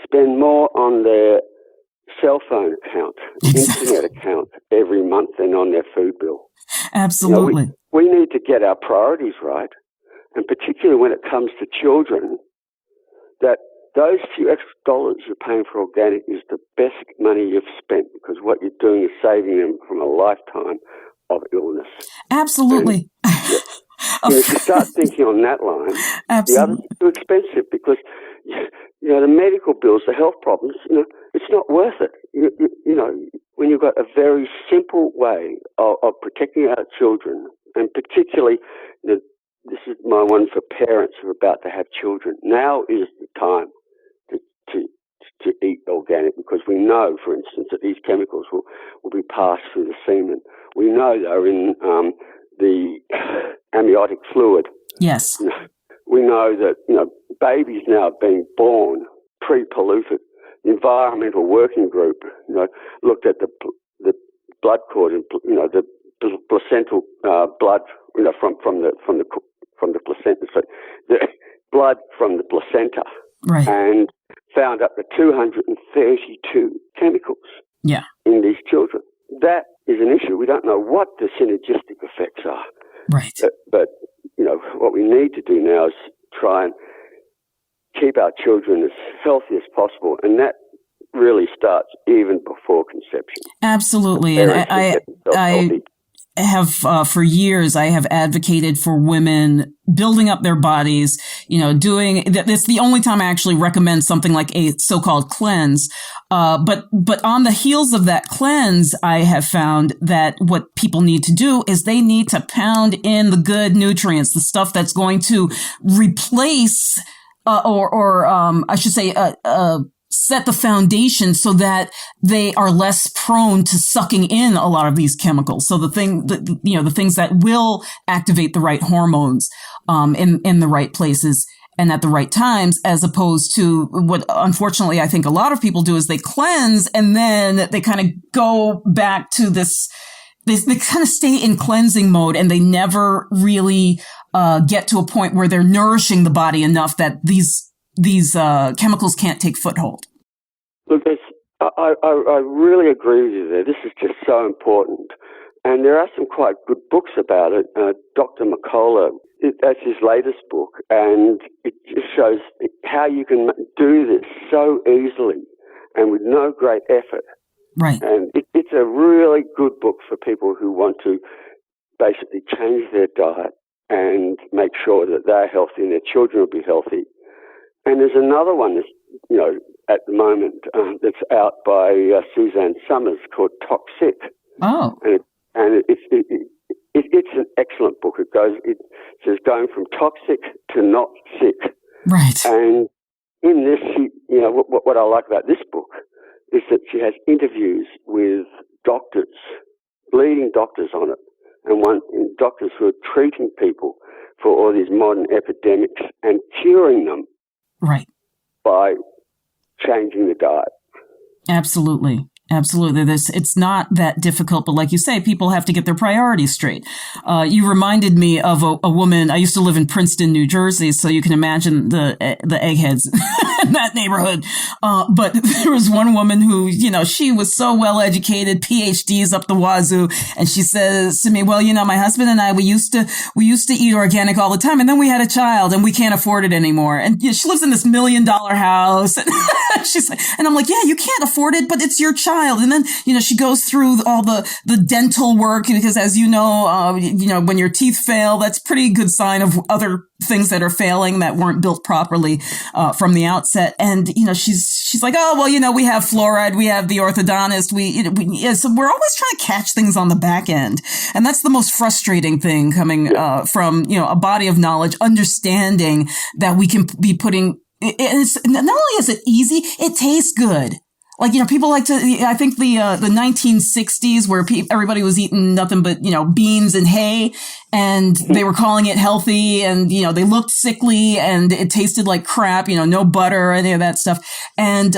G: spend more on their cell phone account, internet account every month than on their food bill.
A: Absolutely.
G: We need to get our priorities right. And particularly when it comes to children, that those few extra dollars you're paying for organic is the best money you've spent, because what you're doing is saving them from a lifetime of illness.
A: Absolutely.
G: And, if you start thinking on that line,
A: Absolutely.
G: The others are too expensive, because the medical bills, the health problems, it's not worth it. When you've got a very simple way of protecting our children, and particularly this is my one for parents who are about to have children. Now is the time to eat organic, because we know, for instance, that these chemicals will be passed through the semen. We know they're in the amniotic fluid.
A: Yes.
G: We know that babies now being born pre-polluted. The Environmental Working Group looked at the blood cord and the placental blood from the sentence, but the blood from the placenta,
A: Right.
G: and found up to 232 chemicals in these children. That is an issue. We don't know what the synergistic effects are.
A: Right.
G: But what we need to do now is try and keep our children as healthy as possible, and that really starts even before conception.
A: Absolutely. And I have for years, I have advocated for women building up their bodies, doing that's the only time I actually recommend something like a so-called cleanse. But on the heels of that cleanse, I have found that what people need to do is they need to pound in the good nutrients, the stuff that's going to replace, I should say, set the foundation so that they are less prone to sucking in a lot of these chemicals. So the things that will activate the right hormones, in the right places and at the right times, as opposed to what unfortunately I think a lot of people do is they cleanse and then they kind of go back to this. They kind of stay in cleansing mode and they never really, get to a point where they're nourishing the body enough that these chemicals can't take foothold.
G: Look, I really agree with you there. This is just so important. And there are some quite good books about it. Dr. McCullough, that's his latest book, and it just shows how you can do this so easily and with no great effort.
A: Right.
G: And it's a really good book for people who want to basically change their diet and make sure that they're healthy and their children will be healthy. And there's another one that's, at the moment that's out by Suzanne Summers called Toxic.
A: Oh.
G: And it's an excellent book. It says going from toxic to not sick.
A: Right.
G: And in this, what I like about this book is that she has interviews with doctors, leading doctors on it, and doctors who are treating people for all these modern epidemics and curing them.
A: Right.
G: By changing the diet.
A: Absolutely. Absolutely. It's not that difficult, but like you say, people have to get their priorities straight. You reminded me of a woman. I used to live in Princeton, New Jersey, so you can imagine the eggheads in that neighborhood. But there was one woman who, she was so well educated, PhDs up the wazoo, and she says to me, "Well, my husband and I, we used to eat organic all the time, and then we had a child, and we can't afford it anymore." And she lives in this $1 million house, and she's like, and I'm like, "Yeah, you can't afford it, but it's your child." And then, she goes through all the dental work because as when your teeth fail, that's pretty good sign of other things that are failing that weren't built properly, from the outset. And, she's like, "Oh, well, we have fluoride, we have the orthodontist, so we're always trying to catch things on the back end." And that's the most frustrating thing coming, from, a body of knowledge, understanding that we can be putting, it's not only is it easy, it tastes good. Like, people like to, I think the 1960s where everybody was eating nothing but, beans and hay and they were calling it healthy and, they looked sickly and it tasted like crap, no butter or any of that stuff. And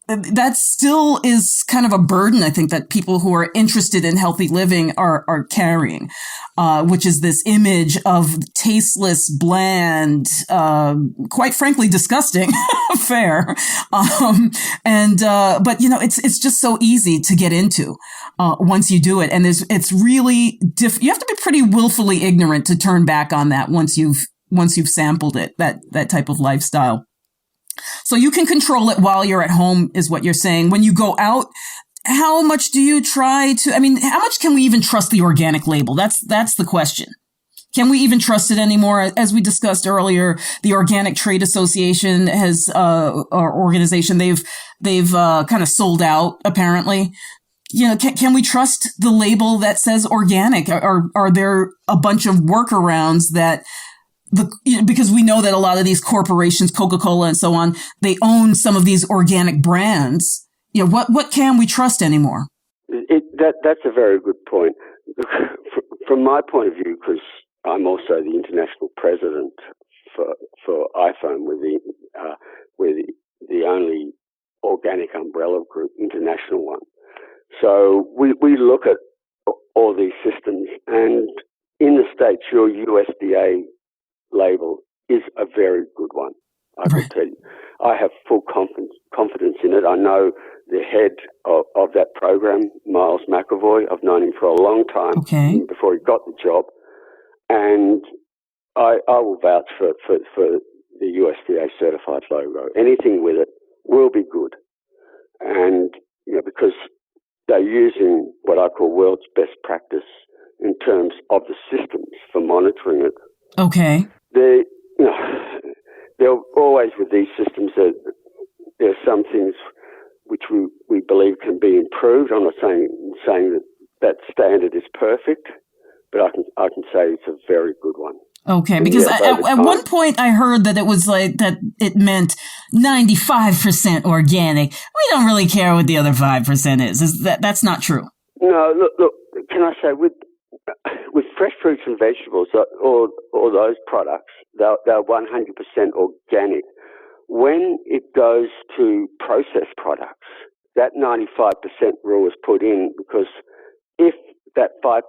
A: that still is kind of a burden, I think, that people who are interested in healthy living are carrying, which is this image of tasteless, bland, quite frankly, disgusting fare. But it's just so easy to get into, once you do it. And it's really you have to be pretty willfully ignorant to turn back on that once you've sampled it, that type of lifestyle. So you can control it while you're at home is what you're saying. When you go out, how much do you try to, how much can we even trust the organic label? That's the question. Can we even trust it anymore? As we discussed earlier, the Organic Trade Association has, our organization, they've kind of sold out apparently. Can we trust the label that says organic? Are there a bunch of workarounds that because we know that a lot of these corporations, Coca-Cola and so on, they own some of these organic brands. What can we trust anymore?
G: That's a very good point. From my point of view, because I'm also the international president for iPhone, we're the only organic umbrella group, international one. So we look at all these systems, and in the States, your USDA label is a very good one, I can tell you. I have full confidence in it. I know the head of that program, Miles McAvoy. I've known him for a long time before he got the job. And I will vouch for the USDA certified logo. Anything with it will be good. And, because they're using what I call world's best practice in terms of the systems for monitoring it.
A: Okay.
G: They're always with these systems that there are some things which we believe can be improved. I'm not saying that standard is perfect, but I can say it's a very good one.
A: Okay, because at one point I heard that it was like that it meant 95% organic. We don't really care what the other 5% is. That's not true?
G: No, look. Can I say with fresh fruits and vegetables or those products, they're 100% organic. When it goes to processed products, that 95% rule is put in because if that 5%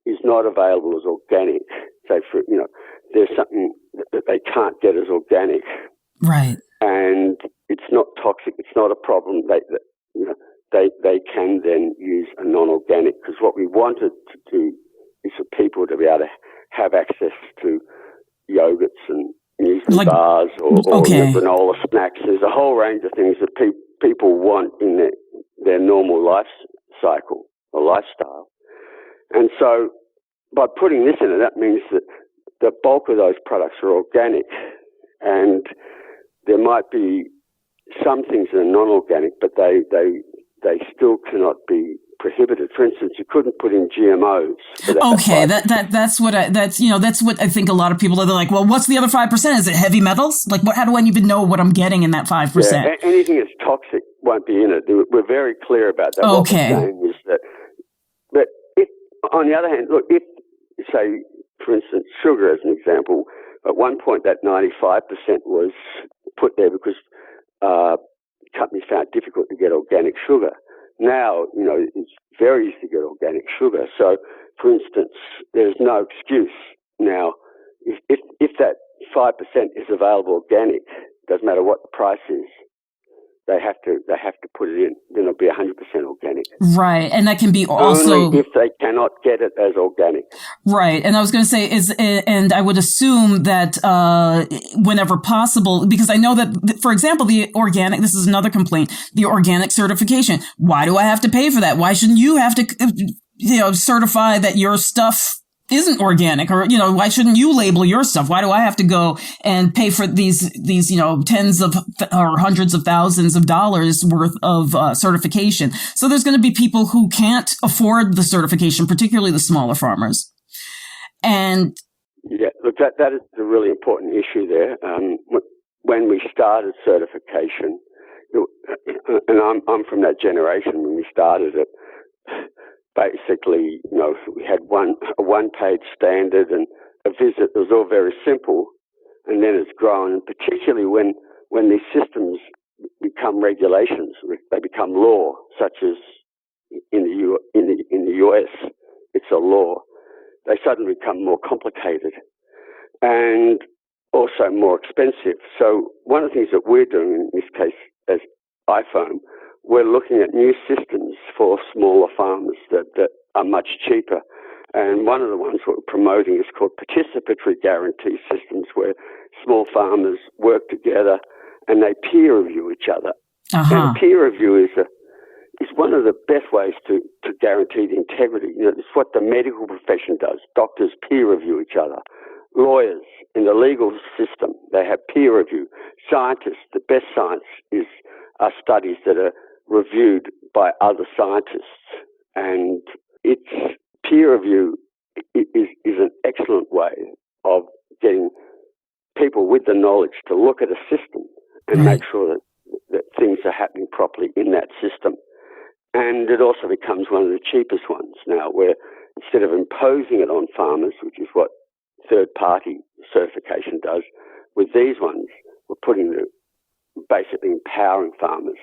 G: is not available as organic, say for there's something that they can't get as organic,
A: right? And
G: it's not toxic, it's not a problem. They can then use a non-organic, because what we wanted to do is for people to be able to have access to yogurts and muesli bars or granola snacks. There's a whole range of things that people want in their normal life cycle or lifestyle. And so by putting this in it, that means that the bulk of those products are organic, and there might be some things that are non-organic, but they still cannot be prohibited. For instance, you couldn't put in GMOs.
A: That's what I think a lot of people are like, well, what's the other 5%? Is it heavy metals? Like, how do I even know what I'm getting in that 5%?
G: Yeah, anything that's toxic won't be in it. We're very clear about that. What we're saying is that, but if, on the other hand, look, if, say, for instance, sugar as an example, at one point that 95% was put there because companies found it difficult to get organic sugar. Now, it's very easy to get organic sugar. So, for instance, there's no excuse now. If that 5% is available organic, doesn't matter what the price is, they have to put it in. Then it'll be 100% organic.
A: Right, and that can be also
G: only if they cannot get it as organic.
A: Right, and I was going to say and I would assume that whenever possible, because I know that, for example, the organic. This is another complaint: the organic certification. Why do I have to pay for that? Why shouldn't you have to, certify that your stuff isn't organic? Or, why shouldn't you label your stuff? Why do I have to go and pay for these, tens of or hundreds of thousands of dollars worth of certification? So there's going to be people who can't afford the certification, particularly the smaller farmers. And
G: yeah, look, that is a really important issue there. When we started certification, and I'm from that generation when we started it, basically, we had a one-page standard and a visit. It was all very simple, and then it's grown. And particularly when these systems become regulations, they become law, such as in the US, it's a law. They suddenly become more complicated and also more expensive. So one of the things that we're doing in this case as iPhone, we're looking at new systems for smaller farmers that are much cheaper. And one of the ones we're promoting is called participatory guarantee systems, where small farmers work together and they peer review each other. And peer review is one of the best ways to guarantee the integrity. It's what the medical profession does. Doctors peer review each other. Lawyers in the legal system, they have peer review. Scientists, the best science are studies that are reviewed by other scientists, and its peer review is an excellent way of getting people with the knowledge to look at a system and make sure that things are happening properly in that system. And it also becomes one of the cheapest ones now, where instead of imposing it on farmers, which is what third-party certification does, with these ones, we're basically empowering farmers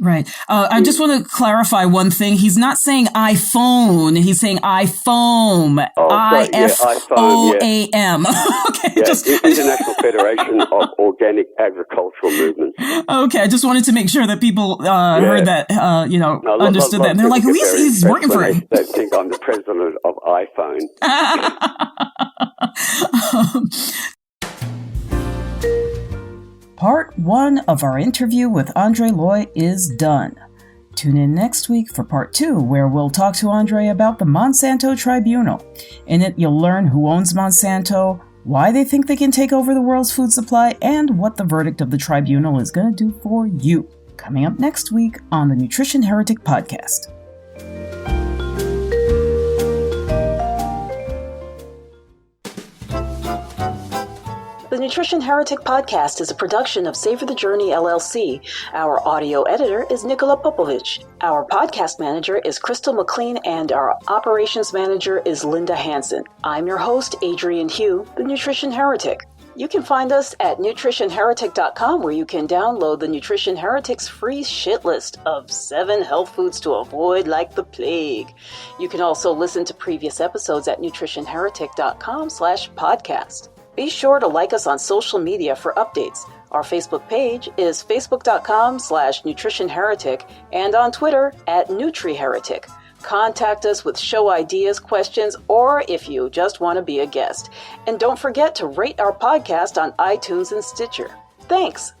A: Right. I just want to clarify one thing. He's not saying iPhone. He's saying iFoam. I-F-O-A-M. Okay.
G: International Federation of Organic Agricultural Movements.
A: Okay. I just wanted to make sure that people heard that, understood that. And they're like, he's working for it.
G: They think I'm the president of iPhone.
A: Part 1 of our interview with Andre Leu is done. Tune in next week for Part 2, where we'll talk to Andre about the Monsanto Tribunal. In it, you'll learn who owns Monsanto, why they think they can take over the world's food supply, and what the verdict of the tribunal is going to do for you. Coming up next week on the Nutrition Heretic Podcast. The Nutrition Heretic Podcast is a production of Savor the Journey, LLC. Our audio editor is Nikola Popovich. Our podcast manager is Crystal McLean, and our operations manager is Linda Hansen. I'm your host, Adrian Hugh, the Nutrition Heretic. You can find us at nutritionheretic.com, where you can download the Nutrition Heretic's free shit list of 7 health foods to avoid like the plague. You can also listen to previous episodes at nutritionheretic.com/podcast. Be sure to like us on social media for updates. Our Facebook page is facebook.com/nutritionheretic and on Twitter @NutriHeretic. Contact us with show ideas, questions, or if you just want to be a guest. And don't forget to rate our podcast on iTunes and Stitcher. Thanks.